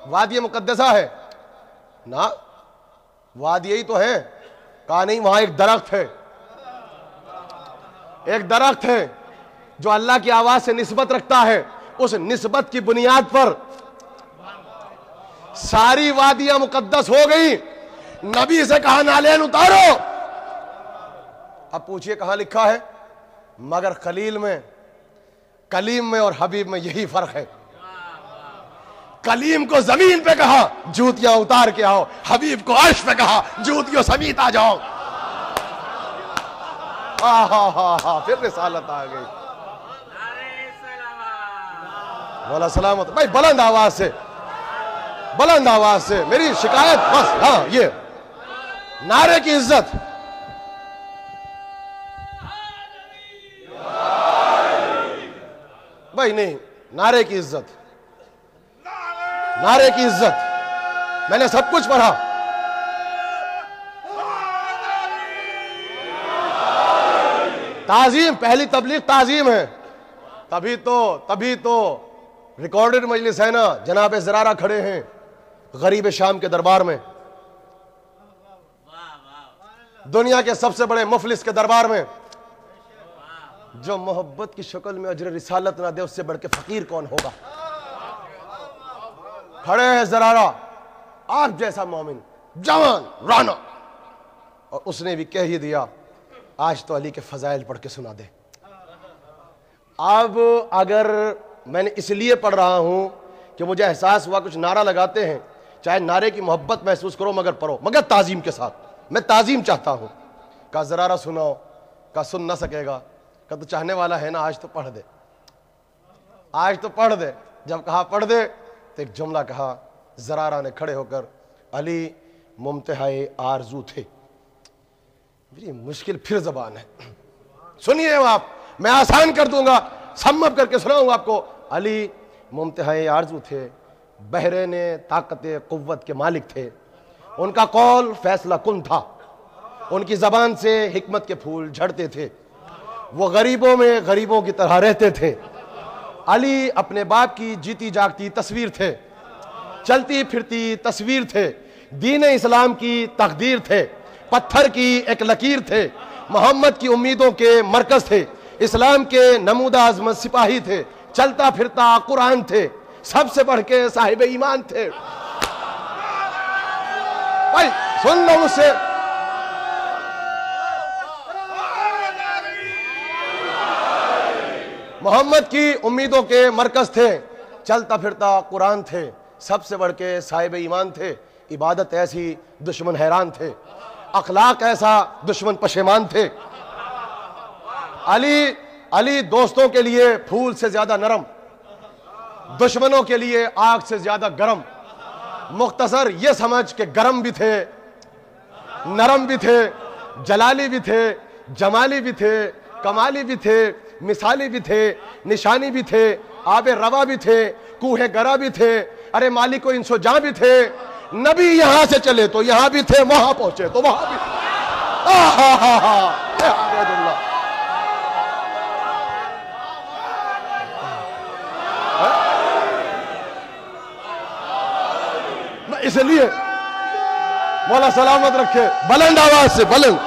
وادی مقدسہ ہے نا, وادی یہی تو ہے. کہا نہیں, وہاں ایک درخت ہے, ایک درخت ہے جو اللہ کی آواز سے نسبت رکھتا ہے. اس نسبت کی بنیاد پر ساری وادیاں مقدس ہو گئی. نبی سے کہا نالین اتارو. اب پوچھئے کہاں لکھا ہے؟ مگر کلیم میں اور حبیب میں یہی فرق ہے. کلیم کو زمین پہ کہا جوتیاں اتار کے آؤ, حبیب کو عرش پہ کہا جوتیوں سمیت آ جاؤ. پھر رسالت آ گئی. مولا سلامت. بھائی بلند آواز سے, بلند آواز سے میری شکایت بس. ہاں, یہ نعرے کی عزت. بھائی نہیں, نعرے کی عزت, نعرے کی عزت. میں نے سب کچھ پڑھا. تعظیم, پہلی تبلیغ تعظیم ہے. تبھی تو ریکارڈڈ مجلس ہے نا. جناب زرارہ کھڑے ہیں غریب شام کے دربار میں, دنیا کے سب سے بڑے مفلس کے دربار میں. جو محبت کی شکل میں اجر رسالت نہ دے اس سے بڑھ کے فقیر کون ہوگا؟ کھڑے ہیں زرارہ, آپ جیسا مومن, جوان, رانا, اور اس نے بھی کہہ ہی دیا آج تو علی کے فضائل پڑھ کے سنا دے. اب اگر میں نے اس لیے پڑھ رہا ہوں کہ مجھے احساس ہوا کچھ نعرہ لگاتے ہیں, چاہے نعرے کی محبت محسوس کرو مگر پڑھو, مگر تعظیم کے ساتھ. میں تعظیم چاہتا ہوں. کہا زرارہ سناؤ. کہا سن نہ سکے گا. کہا تو چاہنے والا ہے نا, آج تو پڑھ دے, آج تو پڑھ دے. جب کہا پڑھ دے تو ایک جملہ کہا. زرارہ نے کھڑے ہو کر, علی ممتحائے آرزو تھے. میری مشکل پھر زبان ہے, سنیے آپ, میں آسان کر دوں گا, سم اپ کر کے سناؤں آپ کو. علی ممتحائے آرزو تھے, بحرین طاقت قوت کے مالک تھے. ان کا قول فیصلہ کن تھا, ان کی زبان سے حکمت کے پھول جھڑتے تھے. وہ غریبوں میں غریبوں کی طرح رہتے تھے. علی اپنے باپ کی جیتی جاگتی تصویر تھے, چلتی پھرتی تصویر تھے. دین اسلام کی تقدیر تھے, پتھر کی ایک لکیر تھے. محمد کی امیدوں کے مرکز تھے. اسلام کے نمودہ عظمت سپاہی تھے. چلتا پھرتا قرآن تھے. سب سے بڑھ کے صاحب ایمان تھے. بھائی سن لو مجھ سے, محمد کی امیدوں کے مرکز تھے. چلتا پھرتا قرآن تھے، سب سے بڑھ کے صاحب ایمان تھے، عبادت ایسی دشمن حیران تھے، اخلاق ایسا دشمن پشیمان تھے۔ علی دوستوں کے لیے پھول سے زیادہ نرم، دشمنوں کے لیے آگ سے زیادہ گرم۔ مختصر یہ سمجھ کہ گرم بھی تھے، نرم بھی تھے، جلالی بھی تھے، جمالی بھی تھے، کمالی بھی تھے، مثالی بھی تھے، نشانی بھی تھے، آب روا بھی تھے، کوہ گرا بھی تھے، ارے مالک و انس و جاں بھی تھے۔ نبی یہاں سے چلے تو یہاں بھی تھے، وہاں پہنچے تو وہاں بھی اس لیے مولا سلامت رکھے، بلند آواز سے بلند۔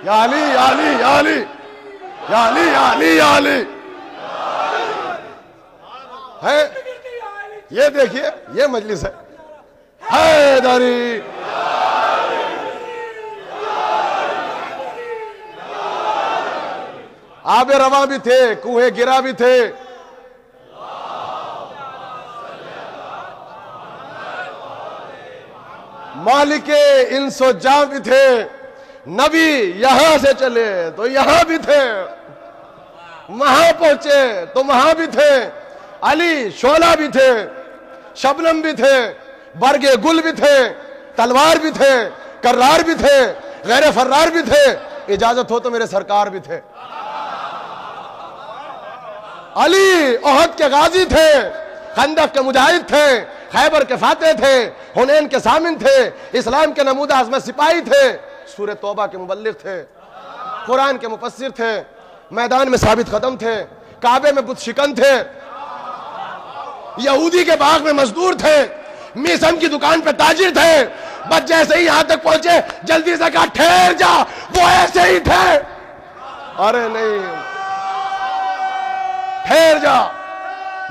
یا علی یا علی یا علی یا علی یا علی یا علی ہے۔ یہ دیکھیے یہ مجلس ہے، حیدری آب رواں بھی تھے، کوہ گرا بھی تھے، مالک انس و جاں بھی تھے۔ نبی یہاں سے چلے تو یہاں بھی تھے، وہاں پہنچے تو وہاں بھی تھے۔ علی شعلہ بھی تھے، شبنم بھی تھے، برگ گل بھی تھے، تلوار بھی تھے، کرار بھی تھے، غیر فرار بھی تھے، اجازت ہو تو میرے سرکار بھی تھے۔ علی احد کے غازی تھے، خندق کے مجاہد تھے، خیبر کے فاتح تھے، حنین کے سامن تھے، اسلام کے نمودہ عظمت سپاہی تھے، سورہ توبہ کے مبلغ تھے، قرآن کے مفسر تھے، میدان میں ثابت قدم تھے، کعبے میں بت شکن تھے، یہودی کے باغ میں مزدور تھے، میسم کی دکان پہ تاجر تھے۔ بس جیسے ہی یہاں تک پہنچے جلدی سے کہا ٹھہر جا، وہ ایسے ہی تھے۔ ارے نہیں، ٹھہر جا،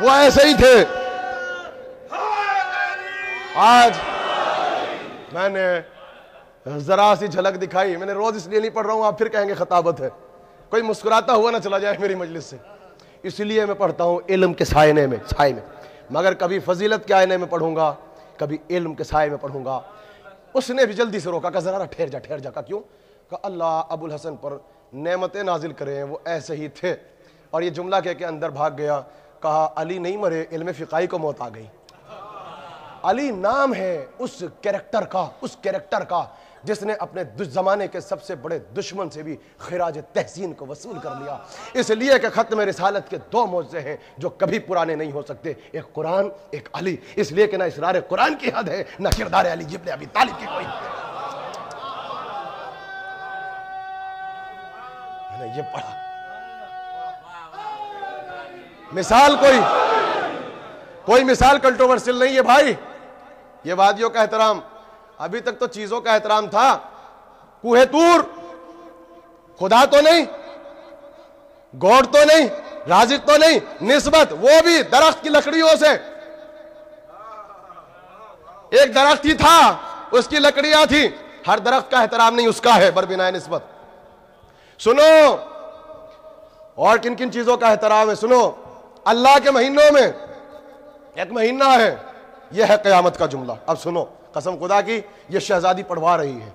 وہ ایسے ہی تھے۔ آج میں نے ذرا سی جھلک دکھائی، میں نے روز اس لیے نہیں پڑھ رہا ہوں، آپ پھر کہیں گے خطابت ہے، کوئی مسکراتا ہوا نہ چلا جائے میری مجلس سے، اس لیے میں پڑھتا ہوں علم کے سائے میں، مگر کبھی فضیلت کے آئینے میں پڑھوں گا، کبھی علم کے سائے میں پڑھوں گا۔ اس نے بھی جلدی سے روکا کہ ذرا ٹھہر جا ٹھہر جا، کا کیوں؟ کہ اللہ ابو الحسن پر نعمتیں نازل کریں، وہ ایسے ہی تھے۔ اور یہ جملہ کہہ کے اندر بھاگ گیا، کہا علی نہیں مرے، علم فقائی کو موت آ گئی۔ علی نام ہے اس کریکٹر کا جس نے اپنے زمانے کے سب سے بڑے دشمن سے بھی خراج تحسین کو وصول کر لیا، اس لیے کہ ختم رسالت کے دو معجزے ہیں جو کبھی پرانے نہیں ہو سکتے، ایک قرآن ایک علی، اس لیے کہ نہ اسرار قرآن کی حد ہے نہ کردار علی ابن ابی طالب کی کوئی۔ میں نے یہ پڑھا، مثال کوئی مثال کنٹروورسل نہیں ہے بھائی، یہ وادیوں کا احترام، ابھی تک تو چیزوں کا احترام تھا۔ کوہ طور خدا تو نہیں، گوڈ تو نہیں، رازق تو نہیں، نسبت وہ بھی درخت کی لکڑیوں سے، ایک درخت ہی تھا، اس کی لکڑیاں تھی، ہر درخت کا احترام نہیں اس کا ہے بربنائے نسبت۔ سنو اور کن کن چیزوں کا احترام ہے، سنو، اللہ کے مہینوں میں ایک مہینہ ہے، یہ ہے قیامت کا جملہ۔ اب سنو، قسم خدا کی یہ شہزادی پڑھوا رہی ہے،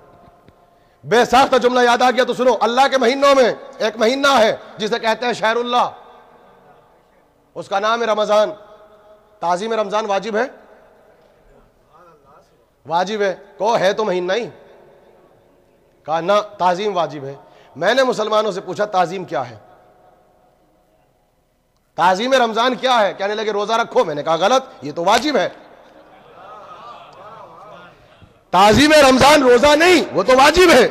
بے ساختہ جملہ یاد آ گیا تو سنو، اللہ کے مہینوں میں ایک مہینہ ہے جسے کہتے ہیں شہر اللہ، اس کا نام ہے رمضان۔ تعظیم رمضان واجب ہے؟ واجب ہے، کو ہے تو مہینہ ہی، کہا نہ تعظیم واجب ہے۔ میں نے مسلمانوں سے پوچھا تعظیم کیا ہے، تعظیم رمضان کیا ہے؟ کہنے لگے روزہ رکھو۔ میں نے کہا غلط، یہ تو واجب ہے۔ تعظیم رمضان روزہ نہیں، وہ تو واجب ہے۔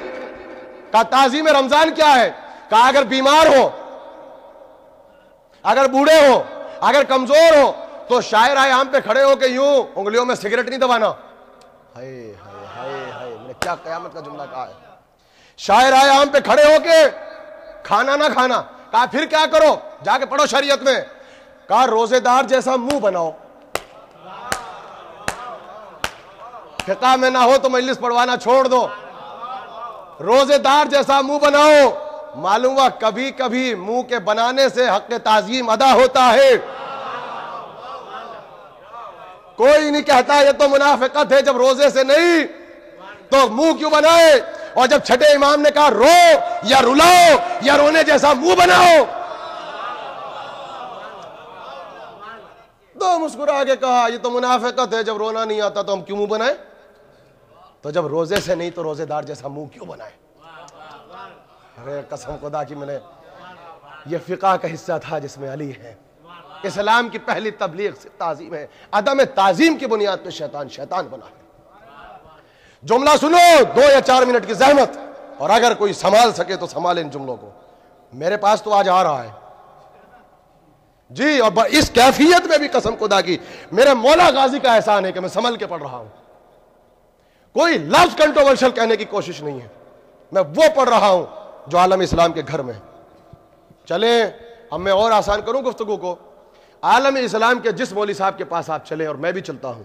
کہا تعظیم رمضان کیا ہے؟ کہا اگر بیمار ہو، اگر بوڑھے ہو، اگر کمزور ہو تو شاعر عام پہ کھڑے ہو کے یوں انگلیوں میں سگریٹ نہیں دبانا۔ ہائے ہائے ہائے ہائے، میں نے کیا قیامت کا جملہ کہا ہے، شاعر عام پہ کھڑے ہو کے کھانا نہ کھانا۔ کہا پھر کیا کرو؟ جا کے پڑھو شریعت میں۔ کہا روزے دار جیسا منہ بناؤ، فقہ میں نہ ہو تو مجلس پڑھوانا چھوڑ دو۔ روزے دار جیسا منہ بناؤ. معلوم ہوا کبھی کبھی منہ کے بنانے سے حق تعظیم ادا ہوتا ہے. کوئی نہیں کہتا یہ تو منافقت ہے جب روزے سے نہیں تو منہ کیوں بنائے. اور جب چھٹے امام نے کہا رو یا رلاؤ یا رونے جیسا منہ بناؤ تو مسکرا کے کہا یہ تو منافقت ہے, جب رونا نہیں آتا تو ہم کیوں منہ بنائیں. تو جب روزے سے نہیں تو روزے دار جیسا منہ کیوں بنائے. ارے قسم خدا کی میں نے یہ فقہ کا حصہ تھا جس میں علی ہے. اسلام کی پہلی تبلیغ سے تعظیم ہے. عدم تعظیم کی بنیاد پہ شیطان بنا ہے. جملہ سنو 2 یا 4 منٹ کی زحمت, اور اگر کوئی سنبھال سکے تو سنبھالے ان جملوں کو. میرے پاس تو آج آ رہا ہے جی, اور اس کیفیت میں بھی قسم خدا کی میرے مولا غازی کا احسان ہے کہ میں سنبھل کے پڑھ رہا ہوں. کوئی لفظ کنٹروورشل کہنے کی کوشش نہیں ہے. میں وہ پڑھ رہا ہوں جو عالم اسلام کے گھر میں. چلیں اب میں اور آسان کروں گفتگو کو. عالم اسلام کے جس مولوی صاحب کے پاس آپ چلیں, اور میں بھی چلتا ہوں,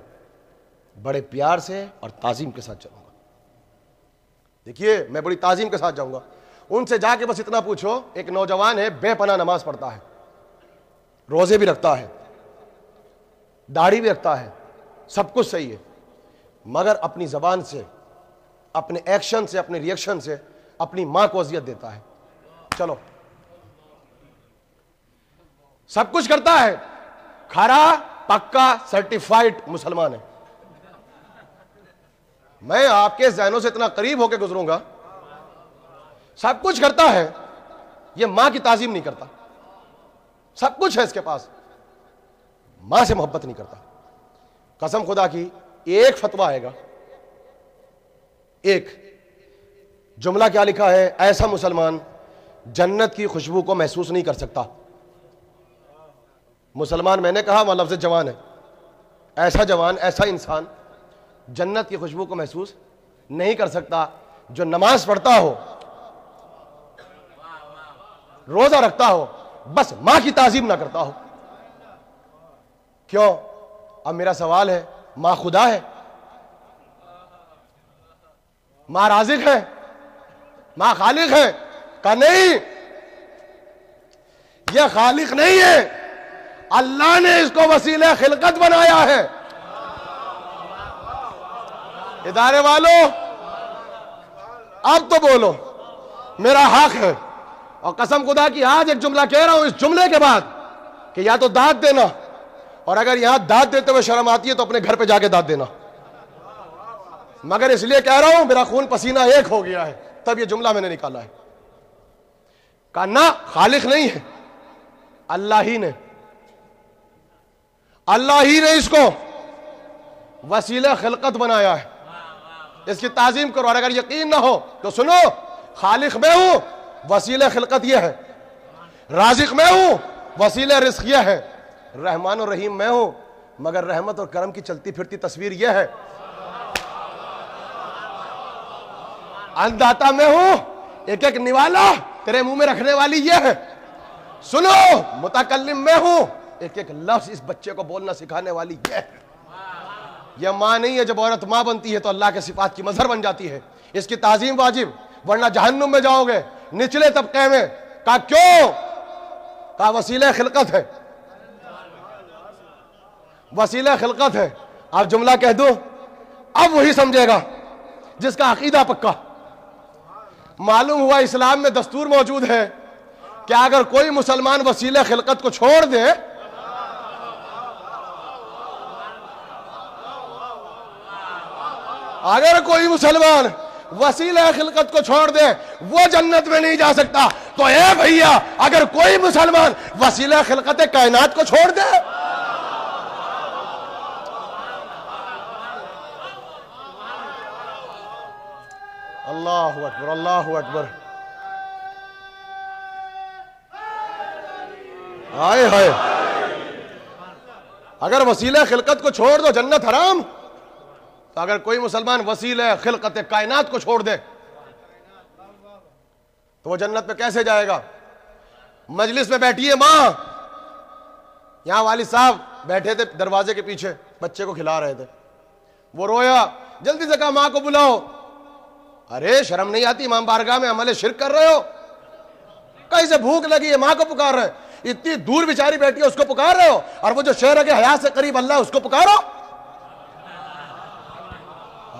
بڑے پیار سے اور تعظیم کے ساتھ چلوں گا. دیکھیے میں بڑی تعظیم کے ساتھ جاؤں گا. ان سے جا کے بس اتنا پوچھو, ایک نوجوان ہے بے پناہ نماز پڑھتا ہے, روزے بھی رکھتا ہے, داڑھی بھی رکھتا ہے, سب کچھ صحیح ہے, مگر اپنی زبان سے, اپنے ایکشن سے, اپنے ریئیکشن سے اپنی ماں کو اذیت دیتا ہے. چلو سب کچھ کرتا ہے, کھرا پکا سرٹیفائڈ مسلمان ہے. میں آپ کے ذہنوں سے اتنا قریب ہو کے گزروں گا. سب کچھ کرتا ہے, یہ ماں کی تعظیم نہیں کرتا. سب کچھ ہے اس کے پاس, ماں سے محبت نہیں کرتا. قسم خدا کی ایک فتویٰ آئے گا, ایک جملہ کیا لکھا ہے, ایسا مسلمان جنت کی خوشبو کو محسوس نہیں کر سکتا. مسلمان میں نے کہا وہاں لفظ جوان ہے. ایسا جوان, ایسا انسان جنت کی خوشبو کو محسوس نہیں کر سکتا جو نماز پڑھتا ہو, روزہ رکھتا ہو, بس ماں کی تعظیم نہ کرتا ہو. کیوں؟ اب میرا سوال ہے, ماں خدا ہے؟ ماں رازق ہے؟ ماں خالق ہے؟ کہ نہیں, یہ خالق نہیں ہے, اللہ نے اس کو وسیلہ خلقت بنایا ہے. ادارے والوں اب تو بولو, میرا حق ہے. اور قسم خدا کی آج ایک جملہ کہہ رہا ہوں اس جملے کے بعد کہ یا تو داد دینا, اور اگر یہاں داد دیتے ہوئے شرم آتی ہے تو اپنے گھر پہ جا کے داد دینا. مگر اس لیے کہہ رہا ہوں میرا خون پسینہ ایک ہو گیا ہے, تب یہ جملہ میں نے نکالا ہے. کہا نہ, خالق نہیں ہے, اللہ ہی نے اس کو وسیلہ خلقت بنایا ہے. اس کی تعظیم کرو, اور اگر یقین نہ ہو تو سنو, خالق میں ہوں, وسیلہ خلقت یہ ہے. رازق میں ہوں, وسیلہ رزق یہ ہے. رحمان اور رحیم میں ہوں, مگر رحمت اور کرم کی چلتی پھرتی تصویر یہ ہے. انداتا میں ہوں, ایک ایک نوالا تیرے منہ میں رکھنے والی یہ ہے. سنو, متکلم میں ہوں, ایک ایک لفظ اس بچے کو بولنا سکھانے والی یہ ہے. یہ ماں نہیں ہے, جب عورت ماں بنتی ہے تو اللہ کے صفات کی مظہر بن جاتی ہے. اس کی تعظیم واجب, ورنہ جہنم میں جاؤ گے نچلے طبقے میں. کہا کیوں؟ کہا وسیلہ خلقت ہے, وسیلہ خلقت ہے. آپ جملہ کہہ دو, اب وہی سمجھے گا جس کا عقیدہ پکا. معلوم ہوا اسلام میں دستور موجود ہے کہ اگر کوئی مسلمان وسیلہ خلقت کو چھوڑ دے, اگر کوئی مسلمان وسیلہ خلقت کو چھوڑ دے وہ جنت میں نہیں جا سکتا. تو اے بھیا, اگر کوئی مسلمان وسیلہ خلقت کائنات کو چھوڑ دے, اللہ اکبر, اللہ اکبر, ہائے ہائے, اگر وسیلہ خلقت کو چھوڑ دو جنت حرام, تو اگر کوئی مسلمان وسیلہ خلقت کائنات کو چھوڑ دے تو وہ جنت پہ کیسے جائے گا؟ مجلس میں بیٹھی ہے ماں, یہاں والد صاحب بیٹھے تھے دروازے کے پیچھے, بچے کو کھلا رہے تھے, وہ رویا, جلدی سے کہا ماں کو بلاؤ. ارے شرم نہیں آتی؟ امام بارگاہ میں عمل شرک کر رہے ہو، کہیں سے بھوک لگی ہے ماں کو پکار رہے ہیں، اتنی دور بیچاری بیٹھی ہے اس کو پکار رہے ہو، اور وہ جو شہر کے حیا سے قریب اللہ اس کو پکارو۔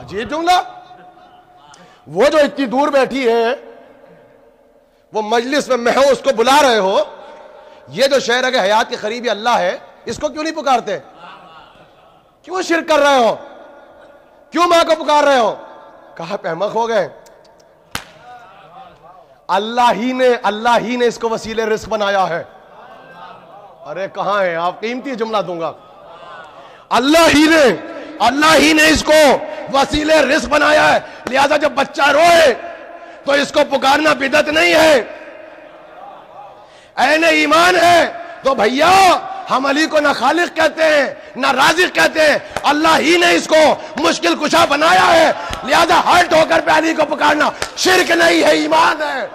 عجیب جملہ۔ وہ جو اتنی دور بیٹھی ہے وہ مجلس میں ہو اس کو بلا رہے ہو، یہ جو شہر کے حیات کے قریب اللہ ہے اس کو کیوں نہیں پکارتے؟ کیوں شرک کر رہے ہو؟ کیوں ماں کو پکار رہے ہو؟ کہاں پہ احمق ہو گئے؟ اللہ ہی نے اس کو وسیلے رزق بنایا ہے۔ ارے کہاں ہے آپ؟ قیمتی جملہ دوں گا۔ اللہ ہی نے اس کو وسیلے رزق بنایا ہے، لہذا جب بچہ روئے تو اس کو پکارنا بدعت نہیں ہے، اہل ایمان ہے تو بھیا ہم علی کو نہ خالق کہتے ہیں نہ رازق کہتے ہیں، اللہ ہی نے اس کو مشکل کشا بنایا ہے، لہذا ہر ٹھوکر پہ علی کو پکارنا شرک نہیں ہے، ایمان ہے۔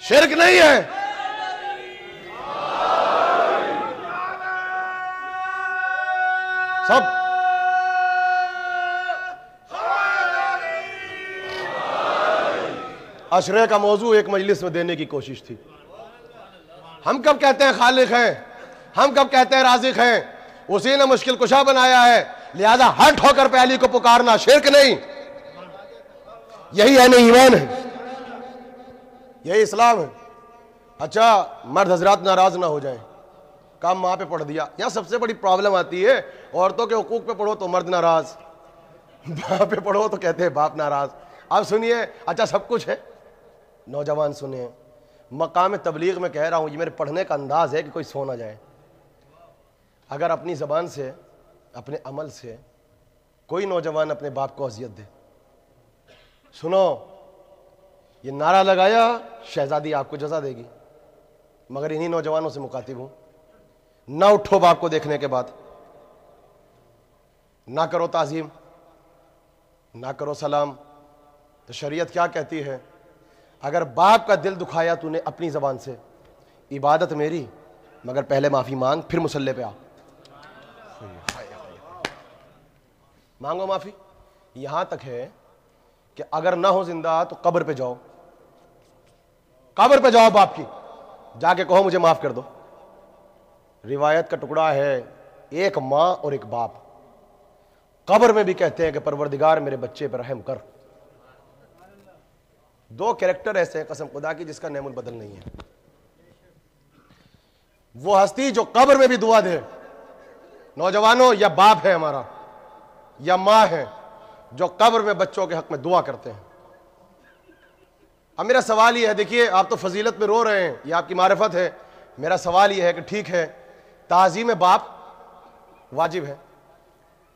شرک نہیں ہے۔ سب عشرے کا موضوع ایک مجلس میں دینے کی کوشش تھی۔ ہم کب کہتے ہیں خالق ہیں، ہم کب کہتے ہیں رازق ہیں؟ اسی نے مشکل کشا بنایا ہے، لہذا ہر ٹھوکر پہ علی کو پکارنا شرک نہیں، یہی اہل ایمان ہے، یہی اسلام ہے۔ اچھا مرد حضرات ناراض نہ ہو جائیں، کام ماں پہ پڑھ دیا۔ یہاں سب سے بڑی پرابلم آتی ہے، عورتوں کے حقوق پہ پڑھو تو مرد ناراض، باپ پہ پڑھو تو کہتے ہیں باپ ناراض۔ اب سنیے، اچھا سب کچھ ہے، نوجوان سنیں، مقام تبلیغ میں کہہ رہا ہوں، یہ میرے پڑھنے کا انداز ہے کہ کوئی سو نہ جائے۔ اگر اپنی زبان سے، اپنے عمل سے کوئی نوجوان اپنے باپ کو اذیت دے، سنو، یہ نعرہ لگایا شہزادی آپ کو جزا دے گی، مگر انہی نوجوانوں سے مخاطب ہوں، نہ اٹھو باپ کو دیکھنے کے بعد، نہ کرو تعظیم، نہ کرو سلام۔ تو شریعت کیا کہتی ہے؟ اگر باپ کا دل دکھایا تو نے اپنی زبان سے، عبادت میری، مگر پہلے معافی مانگ پھر مصلی پہ آ، مانگو معافی۔ یہاں تک ہے کہ اگر نہ ہو زندہ تو قبر پہ جاؤ، قبر پہ جاؤ باپ کی، جا کے کہو مجھے معاف کر دو۔ روایت کا ٹکڑا ہے، ایک ماں اور ایک باپ قبر میں بھی کہتے ہیں کہ پروردگار میرے بچے پر رحم کر۔ دو کریکٹر ایسے ہیں قسم خدا کی جس کا نعم البدل نہیں ہے۔ وہ ہستی جو قبر میں بھی دعا دے، نوجوانوں، یا باپ ہے ہمارا یا ماں ہے جو قبر میں بچوں کے حق میں دعا کرتے ہیں۔ اب میرا سوال یہ ہے، دیکھیے آپ تو فضیلت میں رو رہے ہیں، یہ آپ کی معرفت ہے، میرا سوال یہ ہے کہ ٹھیک ہے تعظیم باپ واجب ہے،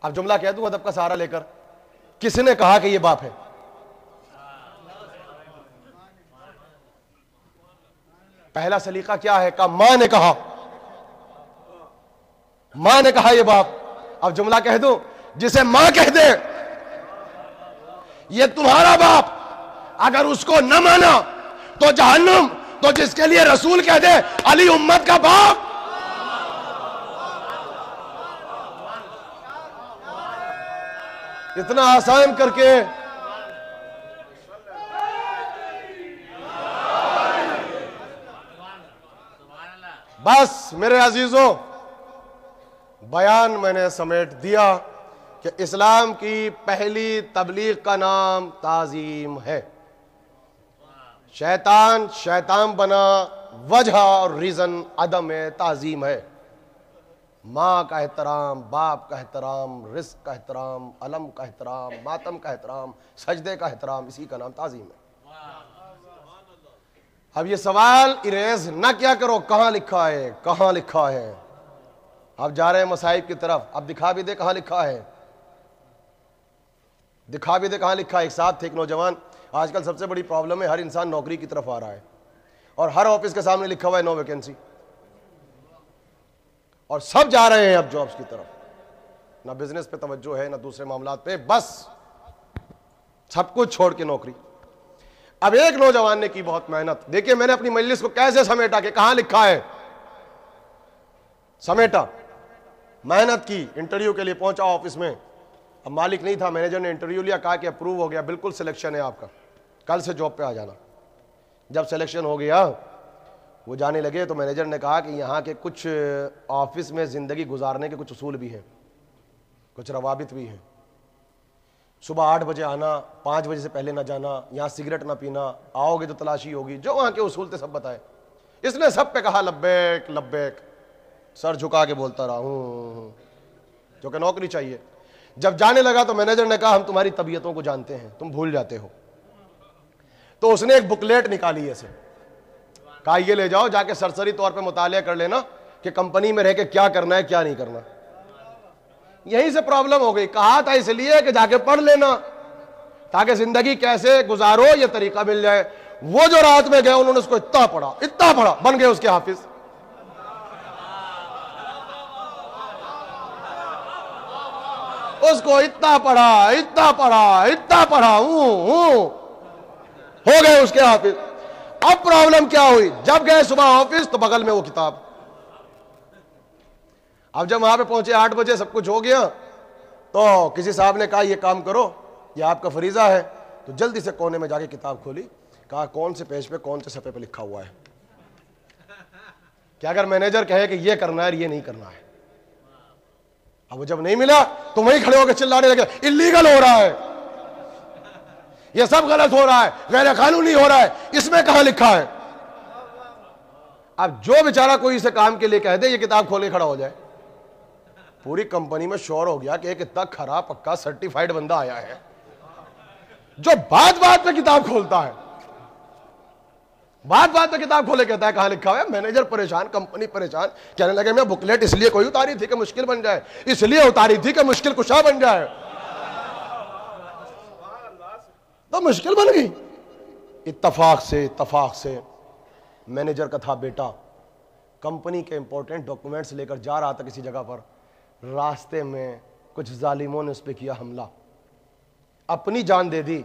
اب جملہ کہہ دوں ادب کا سہارا لے کر، کس نے کہا کہ یہ باپ ہے؟ پہلا سلیقہ کیا ہے؟ کہ ماں نے کہا، ماں نے کہا یہ باپ۔ اب جملہ کہہ دوں، جسے ماں کہہ دے یہ تمہارا باپ، اگر اس کو نہ مانا تو جہنم، تو جس کے لیے رسول کہہ دے علی امت کا باپ، اتنا آسان کر کے بس میرے عزیزوں بیان میں نے سمیٹ دیا کہ اسلام کی پہلی تبلیغ کا نام تعظیم ہے۔ شیطان بنا، وجہ اور ریزن عدم تعظیم ہے۔ ماں کا احترام، باپ کا احترام، رزق کا احترام، علم کا احترام، ماتم کا احترام، سجدے کا احترام، اسی کا نام تعظیم ہے۔ اب یہ سوال اریز نہ کیا کرو کہاں لکھا ہے، کہاں لکھا ہے، اب جا رہے ہیں مصائب کی طرف، اب دکھا بھی دے کہاں لکھا ہے، دکھا بھی دے کہاں لکھا ہے۔ ایک ساتھ تھے ایک نوجوان، آج کل سب سے بڑی پرابلم ہے ہر انسان نوکری کی طرف آ رہا ہے اور ہر آفس کے سامنے لکھا ہوا ہے نو ویکینسی، اور سب جا رہے ہیں اب جابس کی طرف، نہ بزنس پہ توجہ ہے نہ دوسرے معاملات پہ، بس سب کچھ چھوڑ کے نوکری۔ اب ایک نوجوان نے کی بہت محنت، دیکھیں میں نے اپنی مجلس کو کیسے سمیٹا کہ کہاں لکھا ہے، سمیٹا، محنت کی, انٹرویو کے لیے پہنچا آفس میں. اب مالک نہیں تھا, مینیجر نے انٹرویو لیا, کہا کہ اپروو ہو گیا, بالکل سلیکشن ہے آپ کا, کل سے جاب پہ آ جانا. جب سلیکشن ہو گیا وہ جانے لگے تو مینیجر نے کہا کہ یہاں کے کچھ آفس میں زندگی گزارنے کے کچھ اصول بھی ہیں, کچھ روابط بھی ہیں. صبح 8 بجے آنا, 5 بجے سے پہلے نہ جانا, یہاں سگریٹ نہ پینا, آؤ گے تو تلاشی ہوگی, جو وہاں کے اصول تھے سب بتائے. اس نے سب پہ کہا لبیک لبیک, سر جھکا کے بولتا رہا ہوں, جو کہ نوکری چاہیے. جب جانے لگا تو مینیجر نے کہا ہم تمہاری طبیعتوں کو جانتے ہیں, تم بھول جاتے ہو. تو اس نے ایک بکلیٹ نکالی ایسے, کہا یہ لے جاؤ, جا کے سرسری طور پہ مطالعہ کر لینا کہ کمپنی میں رہ کے کیا کرنا ہے کیا نہیں کرنا. یہیں سے پرابلم ہو گئی. کہا تھا اس لیے کہ جا کے پڑھ لینا تاکہ زندگی کیسے گزارو یہ طریقہ مل جائے. وہ جو رات میں گئے انہوں نے اس کو اتنا پڑھا, بن گئے اس کے حافظ. اس کو اتنا پڑھا ہو گئے اس کے حافظ. اب پرابلم کیا ہوئی, جب گئے صبح آفس تو بغل میں وہ کتاب. اب جب وہاں پہ پہنچے 8 بجے, سب کچھ ہو گیا, تو کسی صاحب نے کہا یہ کام کرو, یہ آپ کا فریضہ ہے. تو جلدی سے کونے میں جا کے کتاب کھولی, کہا کون سے پیج پہ کون سے صفحے پہ لکھا ہوا ہے, کہ اگر مینیجر کہے کہ یہ کرنا ہے یہ نہیں کرنا ہے. اب وہ جب نہیں ملا تو وہیں کھڑے ہو کے چلانے لگے اللیگل ہو رہا ہے, یہ سب غلط ہو رہا ہے, غیر قانونی ہو رہا ہے, اس میں کہاں لکھا ہے. اب جو بیچارہ کوئی اسے کام کے لیے کہہ دے یہ کتاب کھول کے کھڑا ہو جائے. پوری کمپنی میں شور ہو گیا کہ ایک اتنا خراب پکا سرٹیفائیڈ بندہ آیا ہے جو بات بات پہ کتاب کھولتا ہے, بات بات پہ کتاب کھولے کہتا ہے کہاں لکھا ہوا ہے. مینیجر پریشان, کمپنی پریشان, کہنے لگے میں بکلیٹ اس لیے کوئی اتاری تھی کہ مشکل بن جائے, اس لیے اتاری تھی کہ مشکل کشا بن جائے, تو مشکل بن گئی. اتفاق سے مینیجر کا تھا بیٹا, کمپنی کے امپورٹنٹ ڈاکومنٹس لے کر جا رہا تھا کسی جگہ پر, راستے میں کچھ ظالموں نے اس پہ کیا حملہ, اپنی جان دے دی,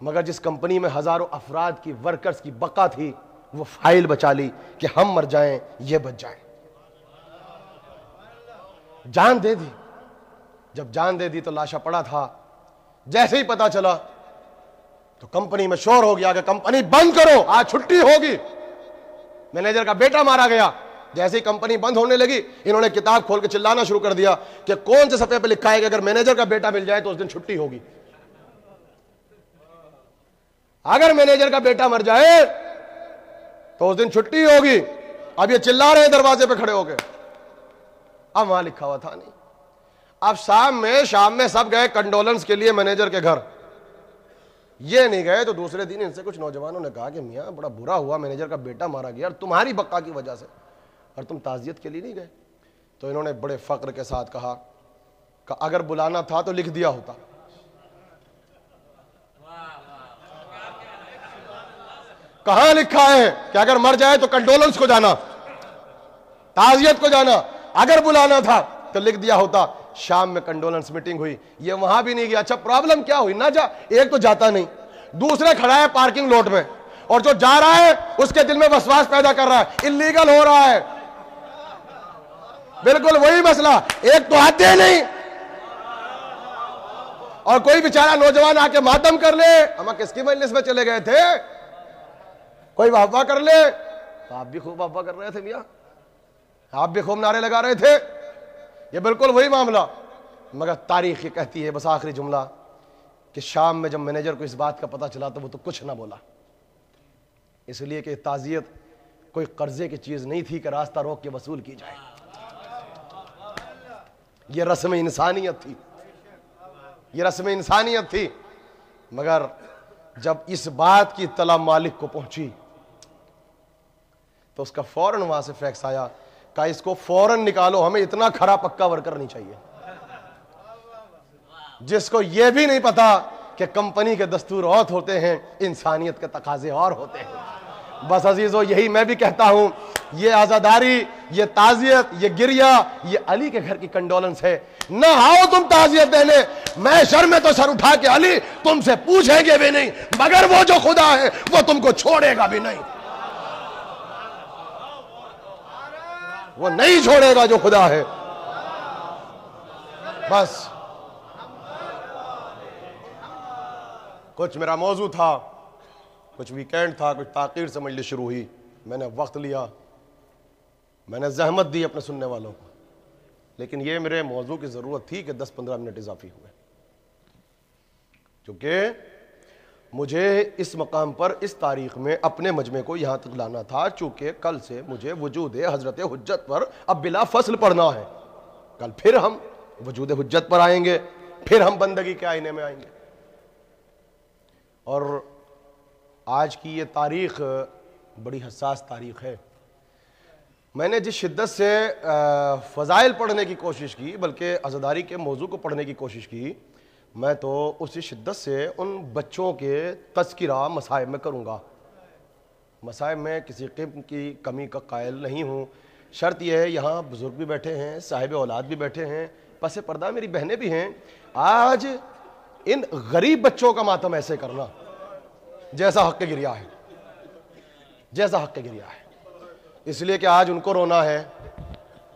مگر جس کمپنی میں ہزاروں افراد کی ورکرز کی بقا تھی وہ فائل بچا لی کہ ہم مر جائیں یہ بچ جائیں. جان دے دی. جب جان دے دی تو لاشا پڑا تھا. جیسے ہی پتا چلا تو کمپنی میں شور ہو گیا کہ کمپنی بند کرو, آج چھٹی ہوگی. مینیجر کا بیٹا مارا گیا. جیسے ہی کمپنی بند ہونے لگی انہوں نے کتاب کھول کے چلانا شروع کر دیا کہ کون سے صفحے پہ لکھا ہے کہ اگر مینیجر کا بیٹا مل جائے تو اس دن چھٹی ہوگی, اگر مینیجر کا بیٹا مر جائے تو اس دن چھٹی ہوگی. اب یہ چلا رہے ہیں دروازے پہ کھڑے ہو کے, اب وہاں لکھا ہوا تھا نہیں. اب شام میں سب گئے کنڈولنس کے لیے مینیجر کے گھر. یہ نہیں گئے تو دوسرے دن ان سے کچھ نوجوانوں نے کہا کہ میاں بڑا برا ہوا, مینیجر کا بیٹا مارا گیا اور تمہاری بقا کی وجہ سے, اور تم تعزیت کے لیے نہیں گئے. تو انہوں نے بڑے فخر کے ساتھ کہا کہ اگر بلانا تھا تو لکھ دیا ہوتا. کہاں لکھا ہے کہ اگر مر جائے تو کنڈولنس کو جانا, تعزیت کو جانا, اگر بلانا تھا تو لکھ دیا ہوتا. شام میں کنڈولنس میٹنگ ہوئی, یہ وہاں بھی نہیں گیا. اچھا پرابلم کیا ہوئی, نہ جا, ایک تو جاتا نہیں, دوسرے کھڑا ہے پارکنگ لوٹ میں, اور جو جا رہا ہے اس کے دل میں وسواس پیدا کر رہا ہے اللیگل ہو رہا ہے. بالکل وہی مسئلہ, ایک تو آتے نہیں اور کوئی بیچارہ نوجوان آ کے ماتم کر لے, ہم کس کی مجلس میں چلے گئے تھے, کوئی واہ کر لے, تو آپ بھی خوب واہ کر رہے تھے میاں, آپ بھی خوب نعرے لگا رہے تھے. یہ بالکل وہی معاملہ. مگر تاریخ یہ کہتی ہے, بس آخری جملہ, کہ شام میں جب مینیجر کو اس بات کا پتہ چلا تو وہ تو کچھ نہ بولا, اس لیے کہ تعزیت کوئی قرضے کی چیز نہیں تھی کہ راستہ روک کے وصول کی جائے. یہ رسم انسانیت تھی, یہ رسم انسانیت تھی. مگر جب اس بات کی اطلاع مالک کو پہنچی تو اس کا فوراً وہاں سے فیکس آیا کہ اس کو فوراً نکالو, ہمیں اتنا کھرا پکا ورکر نہیں چاہیے جس کو یہ بھی نہیں پتا کہ کمپنی کے دستور اور ہوتے ہیں, انسانیت کے تقاضے اور ہوتے ہیں. بس عزیزو, یہی میں بھی کہتا ہوں, یہ عزاداری, یہ تعزیت, یہ گریہ, یہ علی کے گھر کی کنڈولنس ہے. نہ آؤ تم تعزیت دینے, میں شر میں تو سر اٹھا کے علی تم سے پوچھیں گے بھی نہیں, مگر وہ جو خدا ہے وہ تم کو چھوڑے گا بھی نہیں, وہ نہیں چھوڑے گا جو خدا ہے. بس کچھ میرا موضوع تھا، کچھ ویکینڈ تھا، کچھ تاخیر سے مجلس شروع ہوئی، میں نے وقت لیا، میں نے زحمت دی اپنے سننے والوں کو، لیکن یہ میرے موضوع کی ضرورت تھی کہ 10-15 منٹ اضافی ہوئے، کیونکہ مجھے اس مقام پر اس تاریخ میں اپنے مجمع کو یہاں تک لانا تھا، چونکہ کل سے مجھے وجود حضرت حجت پر اب بلا فصل پڑھنا ہے. کل پھر ہم وجود حجت پر آئیں گے، پھر ہم بندگی کے آئینے میں آئیں گے. اور آج کی یہ تاریخ بڑی حساس تاریخ ہے. میں نے جس شدت سے فضائل پڑھنے کی کوشش کی، بلکہ عزاداری کے موضوع کو پڑھنے کی کوشش کی، میں تو اسی شدت سے ان بچوں کے تذکرہ مصائب میں کروں گا. مصائب میں کسی قسم کی کمی کا قائل نہیں ہوں. شرط یہ ہے یہاں بزرگ بھی بیٹھے ہیں، صاحب اولاد بھی بیٹھے ہیں، پس پردہ میری بہنیں بھی ہیں. آج ان غریب بچوں کا ماتم ایسے کرنا جیسا حق گریہ ہے، جیسا حق گریہ ہے. اس لیے کہ آج ان کو رونا ہے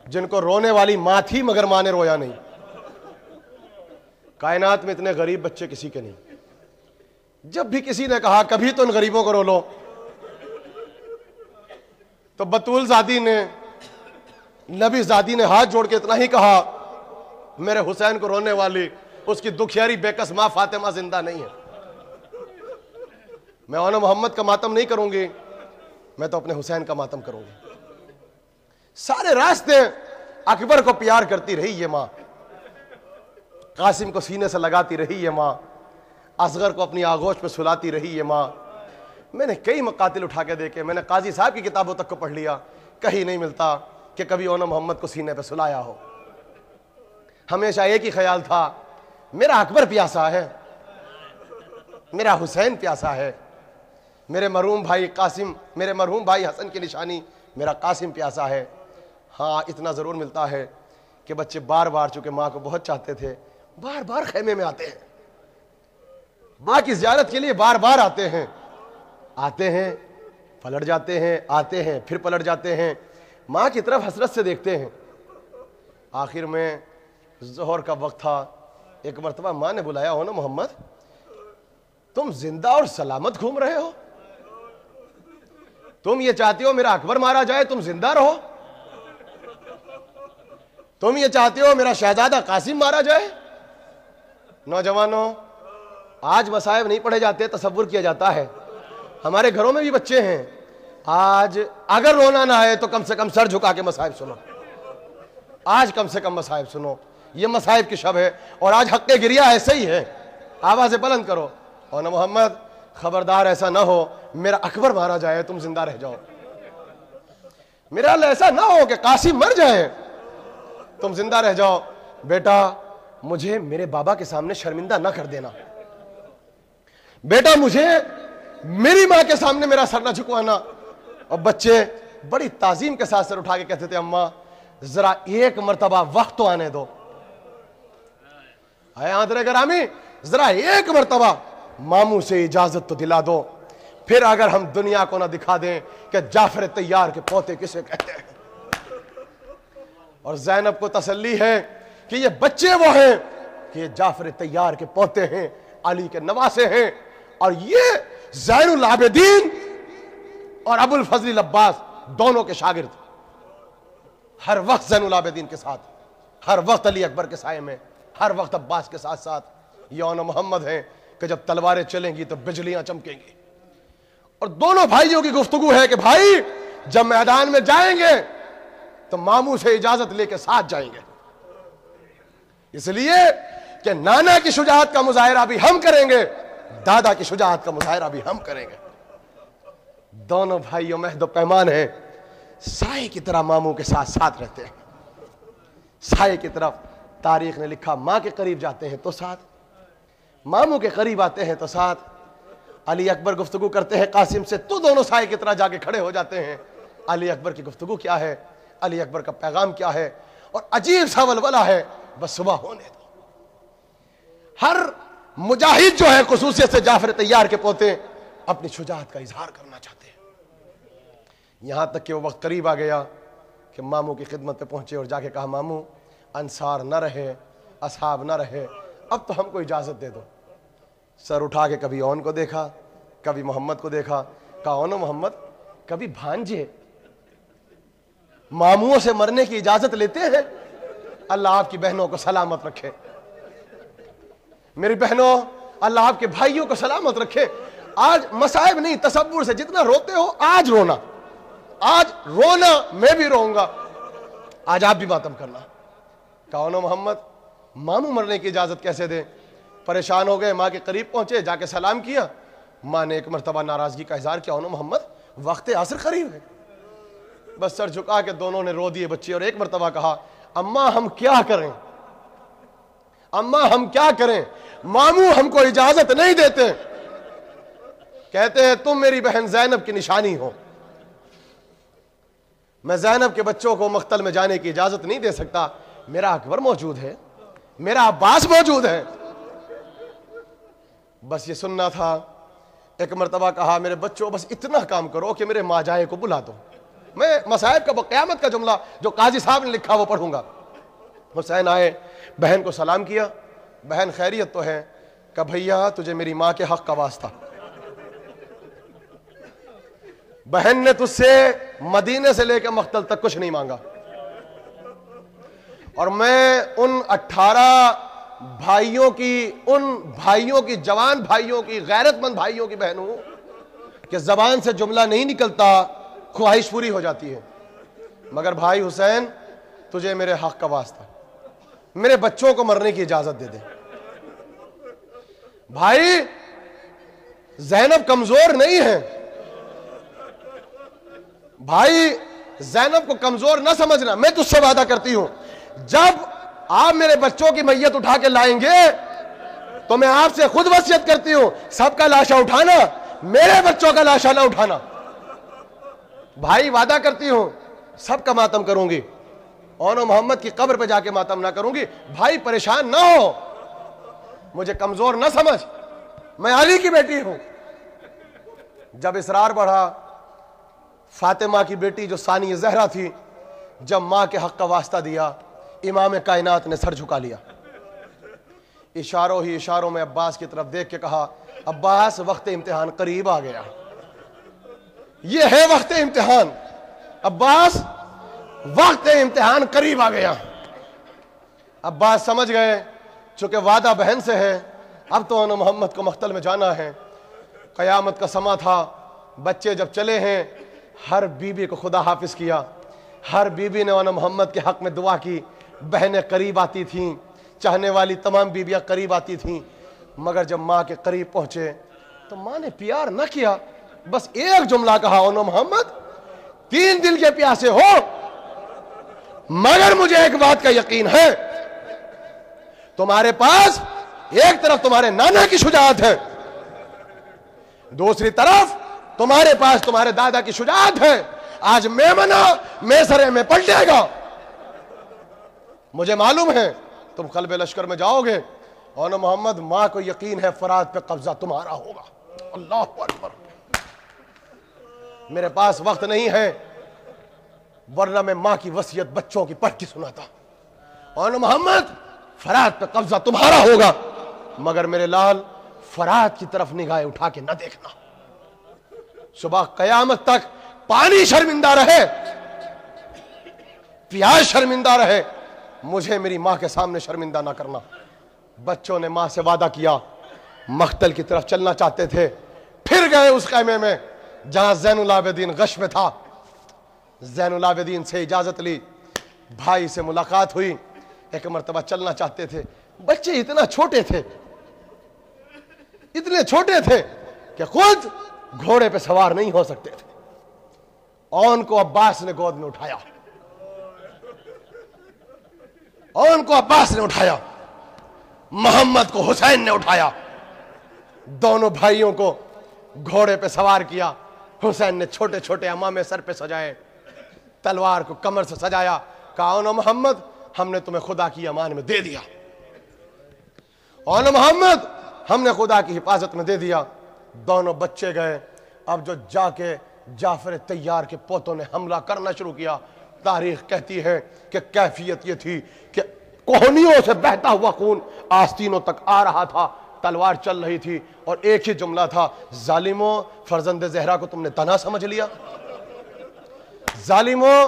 جن کو رونے والی ماں تھی مگر ماں نے رویا نہیں. کائنات میں اتنے غریب بچے کسی کے نہیں. جب بھی کسی نے کہا کبھی تو ان غریبوں کو رو لو، تو بطول زادی نے، نبی زادی نے ہاتھ جوڑ کے اتنا ہی کہا، میرے حسین کو رونے والی اس کی دکھیاری بےکس ماں فاطمہ زندہ نہیں ہے. میں اونا محمد کا ماتم نہیں کروں گی، میں تو اپنے حسین کا ماتم کروں گی. سارے راستے اکبر کو پیار کرتی رہی یہ ماں، قاسم کو سینے سے لگاتی رہی یہ ماں، اصغر کو اپنی آغوش پہ سلاتی رہی یہ ماں. میں نے کئی مقاتل اٹھا کے دیکھے، میں نے قاضی صاحب کی کتابوں تک کو پڑھ لیا، کہیں نہیں ملتا کہ کبھی اونا محمد کو سینے پہ سلایا ہو. ہمیشہ ایک ہی خیال تھا، میرا اکبر پیاسا ہے، میرا حسین پیاسا ہے، میرے مرحوم بھائی قاسم، میرے مرحوم بھائی حسن کی نشانی میرا قاسم پیاسا ہے. ہاں اتنا ضرور ملتا ہے کہ بچے بار بار چونکہ ماں کو بہت چاہتے تھے، بار بار خیمے میں آتے ہیں، ماں کی زیارت کے لیے بار بار آتے ہیں، آتے ہیں پلٹ جاتے ہیں، آتے ہیں پھر پلٹ جاتے ہیں، ماں کی طرف حسرت سے دیکھتے ہیں. آخر میں ظہر کا وقت تھا، ایک مرتبہ ماں نے بلایا، اونا محمد تم زندہ اور سلامت گھوم رہے ہو؟ تم یہ چاہتے ہو میرا اکبر مارا جائے تم زندہ رہو؟ تم یہ چاہتے ہو میرا شہزادہ قاسم مارا جائے؟ نوجوانوں، آج مصائب نہیں پڑھے جاتے، تصور کیا جاتا ہے. ہمارے گھروں میں بھی بچے ہیں. آج اگر رونا نہ ہے تو کم سے کم سر جھکا کے مصائب سنو. آج کم سے کم مصائب سنو، یہ مصائب کی شب ہے. اور آج حق گریہ ایسے ہی ہے. آوازیں بلند کرو، اونا محمد خبردار ایسا نہ ہو میرا اکبر مارا جائے تم زندہ رہ جاؤ. میرا اللہ ایسا نہ ہو کہ قاسم مر جائے تم زندہ رہ جاؤ. بیٹا مجھے میرے بابا کے سامنے شرمندہ نہ کر دینا. بیٹا مجھے میری ماں کے سامنے میرا سر نہ جھکوانا. اور بچے بڑی تعظیم کے ساتھ سر اٹھا کے کہتے تھے، اماں ذرا ایک مرتبہ وقت تو آنے دو. اے آدھرے گرامی، ذرا ایک مرتبہ ماموں سے اجازت تو دلا دو، پھر اگر ہم دنیا کو نہ دکھا دیں کہ جعفر طیار کے پوتے کسے کہتے ہیں. اور زینب کو تسلی ہے کہ یہ بچے وہ ہیں کہ یہ جعفر طیار کے پوتے ہیں، علی کے نواسے ہیں. اور یہ زین العابدین اور ابو الفضل العباس دونوں کے شاگرد، ہر وقت زین العابدین کے ساتھ، ہر وقت علی اکبر کے سائے میں، ہر وقت عباس کے ساتھ ساتھ. یہ اونا محمد ہیں کہ جب تلواریں چلیں گی تو بجلیاں چمکیں گی. اور دونوں بھائیوں کی گفتگو ہے کہ بھائی جب میدان میں جائیں گے تو ماموں سے اجازت لے کے ساتھ جائیں گے، اس لیے کہ نانا کی شجاعت کا مظاہرہ بھی ہم کریں گے، دادا کی شجاعت کا مظاہرہ بھی ہم کریں گے. دونوں بھائیوں میں عہد و پیمان ہے، سائے کی طرح ماموں کے ساتھ ساتھ رہتے ہیں. سائے کی طرف تاریخ نے لکھا، ماں کے قریب جاتے ہیں تو ساتھ، ماموں کے قریب آتے ہیں تو ساتھ. علی اکبر گفتگو کرتے ہیں قاسم سے تو دونوں سائے کی طرح جا کے کھڑے ہو جاتے ہیں. علی اکبر کی گفتگو کیا ہے، علی اکبر کا پیغام کیا ہے، اور عجیب سا ولولہ ہے، بس صبح ہونے دو. ہر مجاہد جو ہے خصوصیت سے جعفر طیار کے پوتے اپنی شجاعت کا اظہار کرنا چاہتے ہیں. یہاں تک کہ وہ وقت قریب آ گیا کہ ماموں کی خدمت پہ پہنچے اور جا کے کہا، ماموں انصار نہ رہے اصحاب نہ رہے، اب تو ہم کو اجازت دے دو۔ سر اٹھا کے کبھی اون کو دیکھا، کبھی محمد کو دیکھا، کہا اون و محمد کبھی بھانجے ماموں سے مرنے کی اجازت لیتے ہیں؟ اللہ آپ کی بہنوں کو سلامت رکھے، میری بہنوں اللہ آپ کے بھائیوں کو سلامت رکھے۔ آج مصائب نہیں، تصور سے جتنا روتے ہو آج رونا، آج رونا، میں بھی روؤں گا، آج آپ بھی ماتم کرنا۔ کہا اون و محمد ماموں مرنے کی اجازت کیسے دیں؟ پریشان ہو گئے، ماں کے قریب پہنچے، جا کے سلام کیا۔ ماں نے ایک مرتبہ ناراضگی کا اظہار کیا، اون و محمد وقت عصر قریب ہے۔ بس سر جھکا کے دونوں نے رو دیے بچے، اور ایک مرتبہ کہا اماں ہم کیا کریں، اماں ہم کیا کریں، ماموں ہم کو اجازت نہیں دیتے، کہتے ہیں تم میری بہن زینب کی نشانی ہو، میں زینب کے بچوں کو مقتل میں جانے کی اجازت نہیں دے سکتا، میرا اکبر موجود ہے، میرا عباس موجود ہے۔ بس یہ سننا تھا۔ ایک مرتبہ کہا میرے بچوں بس اتنا کام کرو کہ میرے ماں جائے کو بلا دو، میں مصائب کا قیامت کا جملہ جو قاضی صاحب نے لکھا وہ پڑھوں گا۔ حسین آئے، بہن کو سلام کیا، بہن خیریت تو ہے؟ کہ بھیا تجھے میری ماں کے حق کا واسطہ، بہن نے تجھ سے مدینے سے لے کے مقتل تک کچھ نہیں مانگا، اور میں ان 18 بھائیوں کی، ان بھائیوں کی، جوان بھائیوں کی، غیرت مند بھائیوں کی بہن ہوں کہ زبان سے جملہ نہیں نکلتا، خواہش پوری ہو جاتی ہے، مگر بھائی حسین تجھے میرے حق کا واسطہ، میرے بچوں کو مرنے کی اجازت دے دے۔ بھائی زینب کمزور نہیں ہے، بھائی زینب کو کمزور نہ سمجھنا، میں تجھ سے وعدہ کرتی ہوں جب آپ میرے بچوں کی میت اٹھا کے لائیں گے تو میں آپ سے خود وصیت کرتی ہوں سب کا لاشا اٹھانا، میرے بچوں کا لاشا نہ اٹھانا۔ بھائی وعدہ کرتی ہوں سب کا ماتم کروں گی، اون و محمد کی قبر پہ جا کے ماتم نہ کروں گی۔ بھائی پریشان نہ ہو، مجھے کمزور نہ سمجھ، میں علی کی بیٹی ہوں۔ جب اصرار بڑھا، فاطمہ کی بیٹی جو ثانی زہرا تھی، جب ماں کے حق کا واسطہ دیا، امام کائنات نے سر جھکا لیا، اشاروں ہی اشاروں میں عباس کی طرف دیکھ کے کہا عباس وقت امتحان قریب آ گیا، یہ ہے وقت امتحان، عباس وقت امتحان قریب آ گیا۔ عباس سمجھ گئے چونکہ وعدہ بہن سے ہے، اب تو اون محمد کو مقتل میں جانا ہے، قیامت کا سما تھا، بچے جب چلے ہیں، ہر بیوی کو خدا حافظ کیا، ہر بیوی نے اون محمد کے حق میں دعا کی، بہنیں قریب آتی تھیں، چاہنے والی تمام بیویاں قریب آتی تھیں، مگر جب ماں کے قریب پہنچے تو ماں نے پیار نہ کیا، بس ایک جملہ کہا اون محمد 3 دل کے پیاسے ہو، مگر مجھے ایک بات کا یقین ہے، تمہارے پاس ایک طرف تمہارے نانا کی شجاعت ہے، دوسری طرف تمہارے پاس تمہارے دادا کی شجاعت ہے، آج میمنہ میسرے میں پلٹے گا، مجھے معلوم ہے تم قلب لشکر میں جاؤ گے، اون محمد ماں کو یقین ہے فرات پہ قبضہ تمہارا ہوگا۔ اللہ اکبر، میرے پاس وقت نہیں ہے ورنہ میں ماں کی وصیت بچوں کی پڑھ کے سناتا، اون محمد فرات پہ قبضہ تمہارا ہوگا، مگر میرے لال فرات کی طرف نگاہ اٹھا کے نہ دیکھنا، صبح قیامت تک پانی شرمندہ رہے، پیاس شرمندہ رہے، مجھے میری ماں کے سامنے شرمندہ نہ کرنا۔ بچوں نے ماں سے وعدہ کیا، مقتل کی طرف چلنا چاہتے تھے، پھر گئے اس خیمے میں جہاں زین العابدین غش میں تھا، زین العابدین سے اجازت لی، بھائی سے ملاقات ہوئی، ایک مرتبہ چلنا چاہتے تھے، بچے اتنا چھوٹے تھے، اتنے چھوٹے تھے کہ خود گھوڑے پہ سوار نہیں ہو سکتے تھے، اون کو عباس نے گود میں اٹھایا، اون کو عباس نے اٹھایا، محمد کو حسین نے اٹھایا، دونوں بھائیوں کو گھوڑے پہ سوار کیا، حسین نے چھوٹے چھوٹے امامے سر پہ سجائے، تلوار کو کمر سے سجایا، کہا اون محمد ہم نے تمہیں خدا کی امان میں دے دیا، اون محمد ہم نے خدا کی حفاظت میں دے دیا۔ دونوں بچے گئے، اب جو جا کے جعفر طیار کے پوتوں نے حملہ کرنا شروع کیا، تاریخ کہتی ہے کہ کیفیت یہ تھی کہ کوہنیوں سے بہتا ہوا خون آستینوں تک آ رہا تھا، تلوار چل رہی تھی، اور ایک ہی جملہ تھا، ظالموں فرزند زہرا کو تم نے تنہا سمجھ لیا، ظالموں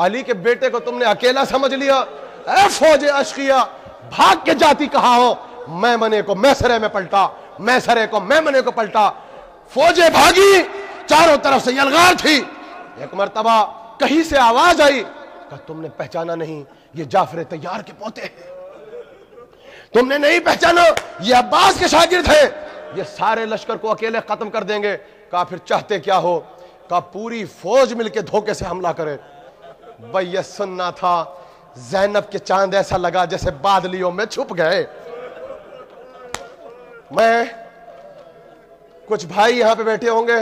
علی کے بیٹے کو تم نے اکیلا سمجھ لیا، اے فوج اشقیا بھاگ کے جاتی کہاں ہو، میں منے کو میں سرے میں پلٹا، میں سرے کو میں منے کو پلٹا، فوجیں بھاگی، چاروں طرف سے یلغار تھی، ایک مرتبہ کہیں سے آواز آئی کہ تم نے پہچانا نہیں، یہ جعفر طیار کے پوتے ہیں، تم نے نہیں پہچانا، یہ عباس کے شاگرد ہیں، یہ سارے لشکر کو اکیلے ختم کر دیں گے۔ کہا پھر چاہتے کیا ہو؟ کہا پوری فوج مل کے دھوکے سے حملہ کرے۔ بھئی یہ سننا تھا، زینب کے چاند ایسا لگا جیسے بادلیوں میں چھپ گئے۔ میں کچھ بھائی یہاں پہ بیٹھے ہوں گے،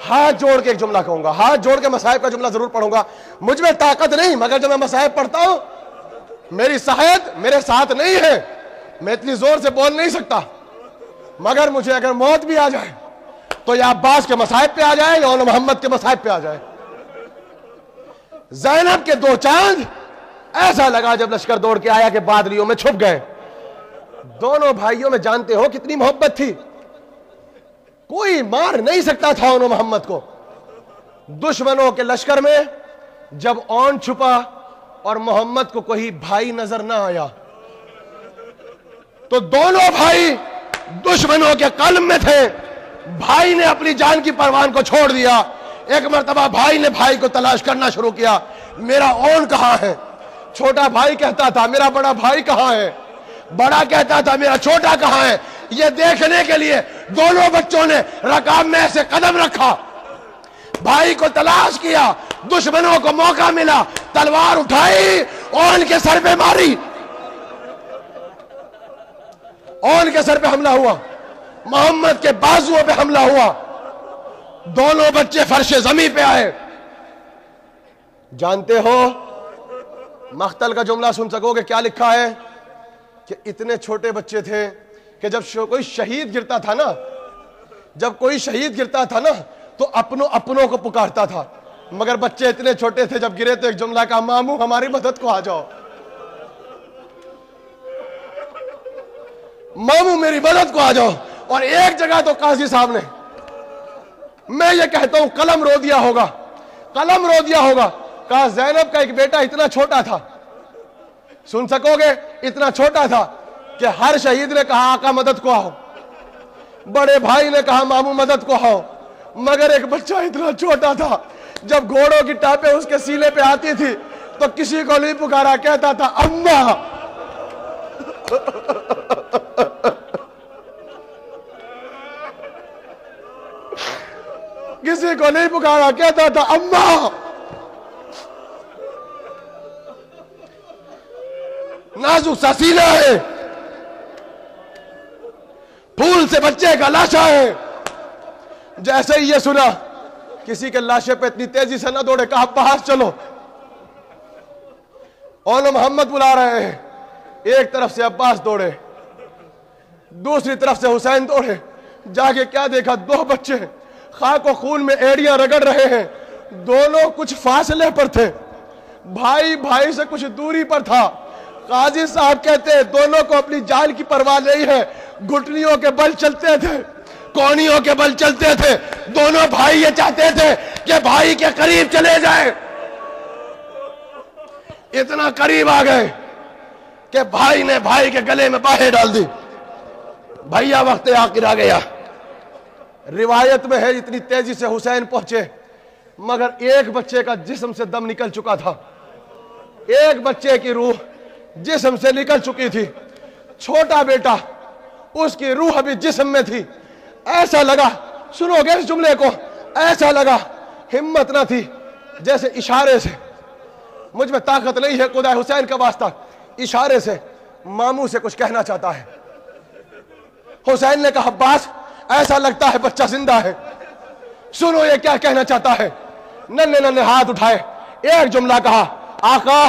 ہاتھ جوڑ کے ایک جملہ کہوں گا، ہاتھ جوڑ کے مصائب کا جملہ ضرور پڑھوں گا، مجھ میں طاقت نہیں، مگر جب میں مصائب پڑھتا ہوں میری صحت میرے ساتھ نہیں ہے، میں اتنی زور سے بول نہیں سکتا، مگر مجھے اگر موت بھی آ جائے تو یا عباس کے مصائب پہ آ جائے یا محمد کے مصائب پہ آ جائے۔ زینب کے دو چاند ایسا لگا جب لشکر دوڑ کے آیا کہ بادلیوں میں چھپ گئے۔ دونوں بھائیوں میں جانتے ہو کتنی محبت تھی، کوئی مار نہیں سکتا تھا انہوں محمد کو۔ دشمنوں کے لشکر میں جب اون چھپا اور محمد کو کوئی بھائی نظر نہ آیا تو دونوں بھائی دشمنوں کے قلب میں تھے، بھائی نے اپنی جان کی پروان کو چھوڑ دیا۔ ایک مرتبہ بھائی نے بھائی کو تلاش کرنا شروع کیا، میرا اون کہاں ہے؟ چھوٹا بھائی کہتا تھا میرا بڑا بھائی کہاں ہے؟ بڑا کہتا تھا میرا چھوٹا کہاں ہے؟ یہ دیکھنے کے لیے دونوں بچوں نے رکاب میں ایسے قدم رکھا، بھائی کو تلاش کیا، دشمنوں کو موقع ملا، تلوار اٹھائی، اون کے سر پہ ماری، اون کے سر پہ حملہ ہوا، محمد کے بازوؤں پہ حملہ ہوا، دونوں بچے فرش زمین پہ آئے۔ جانتے ہو مقتل کا جملہ سن سکو گے کیا لکھا ہے؟ کہ اتنے چھوٹے بچے تھے کہ جب کوئی شہید گرتا تھا نا، جب کوئی شہید گرتا تھا نا تو اپنوں کو پکارتا تھا، مگر بچے اتنے چھوٹے تھے، جب گرے تو ایک جملہ کہا، ماموں ہماری مدد کو آ جاؤ، ماموں میری مدد کو آ جاؤ۔ اور ایک جگہ تو قاضی صاحب نے، میں یہ کہتا ہوں قلم رو دیا ہوگا، قلم رو دیا ہوگا، کہا زینب کا ایک بیٹا اتنا چھوٹا تھا، سن سکو گے اتنا چھوٹا تھا کہ ہر شہید نے کہا آقا مدد کو آؤ، بڑے بھائی نے کہا ماموں مدد کو آؤ، مگر ایک بچہ اتنا چھوٹا تھا، جب گھوڑوں کی ٹاپیں اس کے سینے پہ آتی تھی تو کسی کو نہیں پکارا، کہتا تھا اماں۔ کسی کو نہیں پکارا، کہتا تھا اماں۔ نازک سا سینہ ہے، پھول سے بچے کا لاشا ہے۔ جیسے ہی یہ سنا کسی کے لاشے پہ اتنی تیزی سے نہ دوڑے، کہا باہر چلو، اون محمد بلا رہے ہیں۔ ایک طرف سے عباس دوڑے، دوسری طرف سے حسین دوڑے، جا کے کیا دیکھا، دو بچے خاک و خون میں ایڑیاں رگڑ رہے ہیں، دونوں کچھ فاصلے پر تھے، بھائی بھائی سے کچھ دوری پر تھا۔ قاضی صاحب کہتے ہیں دونوں کو اپنی جان کی پرواہ نہیں ہے، گھٹنیوں کے بل چلتے تھے، کونیوں کے بل چلتے تھے، دونوں بھائی یہ چاہتے تھے کہ بھائی کے قریب چلے جائیں، اتنا قریب آ گئے کہ بھائی نے بھائی کے گلے میں باہیں ڈال دی، بھیا وقت آخر آ گیا۔ روایت میں ہے اتنی تیزی سے حسین پہنچے، مگر ایک بچے کا جسم سے دم نکل چکا تھا، ایک بچے کی روح جسم سے نکل چکی تھی، چھوٹا بیٹا اس کی روح ابھی جسم میں تھی۔ ایسا لگا، سنو گے اس جملے کو، ایسا لگا ہمت نہ تھی، جیسے اشارے سے، مجھ میں طاقت نہیں ہے، خدا حسین کا واسطہ، اشارے سے ماموں سے کچھ کہنا چاہتا ہے۔ حسین نے کہا عباس ایسا لگتا ہے بچہ زندہ ہے، سنو یہ کیا کہنا چاہتا ہے۔ ننھے ننھے ہاتھ اٹھائے، ایک جملہ کہا، آقا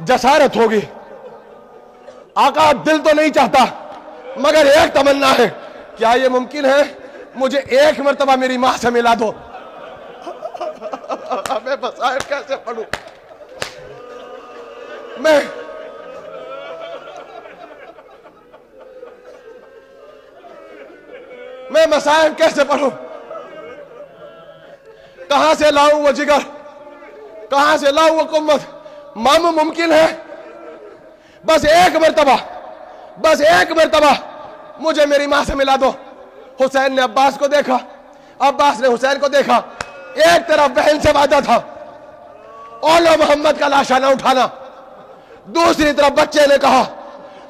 جسارت ہوگی، آقا دل تو نہیں چاہتا مگر ایک تمنا ہے، کیا یہ ممکن ہے مجھے ایک مرتبہ میری ماں سے ملا دو۔ میں بصائر کیسے پڑھوں، میں میں مصائب کیسے پڑھوں؟ کہاں سے لاؤں وہ جگر؟ کہاں سے لاؤں وہ قوت؟ مامو ممکن ہے بس ایک مرتبہ مجھے میری ماں سے ملا دو۔ حسین نے عباس کو دیکھا، عباس نے حسین کو دیکھا، ایک طرف بہن سے وعدہ تھا اولو محمد کا لاشا نہ اٹھانا، دوسری طرف بچے نے کہا،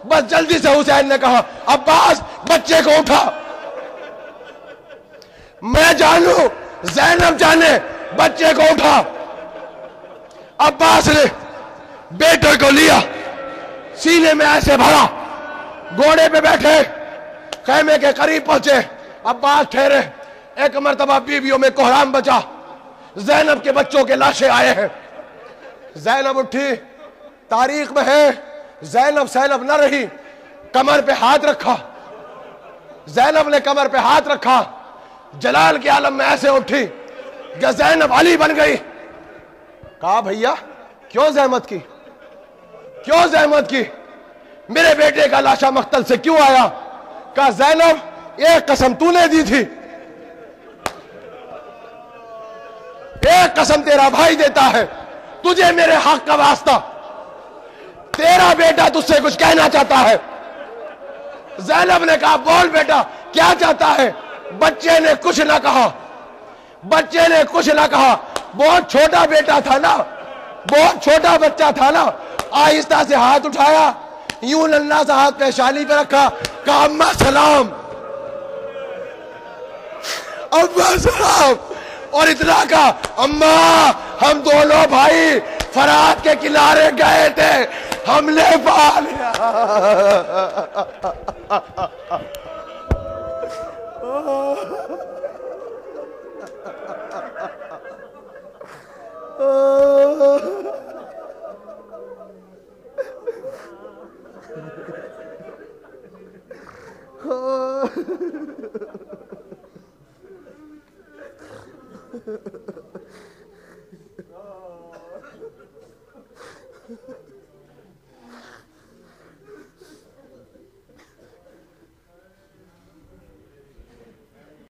بس جلدی سے حسین نے کہا عباس بچے کو اٹھا، میں جانوں زینب جانے، بچے کو اٹھا۔ عباس نے بیٹے کو لیا، سینے میں ایسے بھرا، گھوڑے پہ بیٹھے، خیمے کے قریب پہنچے، عباس ٹھہرے، ایک مرتبہ بیویوں میں کوہرام بچا، زینب کے بچوں کے لاشیں آئے ہیں، زینب اٹھی، تاریخ میں ہے زینب نہ رہی، کمر پہ ہاتھ رکھا، زینب نے کمر پہ ہاتھ رکھا، جلال کے عالم میں ایسے اٹھی کہ زینب علی بن گئی۔ کہا بھیا کیوں زحمت کی؟ میرے بیٹے کا لاشا مقتل سے کیوں آیا؟ کہا زینب ایک قسم تو نے دی تھی، ایک قسم تیرا بھائی دیتا ہے، تجھے میرے حق کا واسطہ، تیرا بیٹا تجھ سے کچھ کہنا چاہتا ہے۔ زینب نے کہا بول بیٹا کیا چاہتا ہے؟ بچے نے کچھ نہ کہا، بہت چھوٹا بیٹا تھا نا، بہت چھوٹا بچہ تھا نا، آہستہ سے ہاتھ اٹھایا، یوں ننھا سا ہاتھ پیشانی پہ رکھا، کہا اماں سلام، اماں سلام، اور اتنا کہا اماں ہم دونوں بھائی فرات کے کنارے گئے تھے، ہم نے پا لیا۔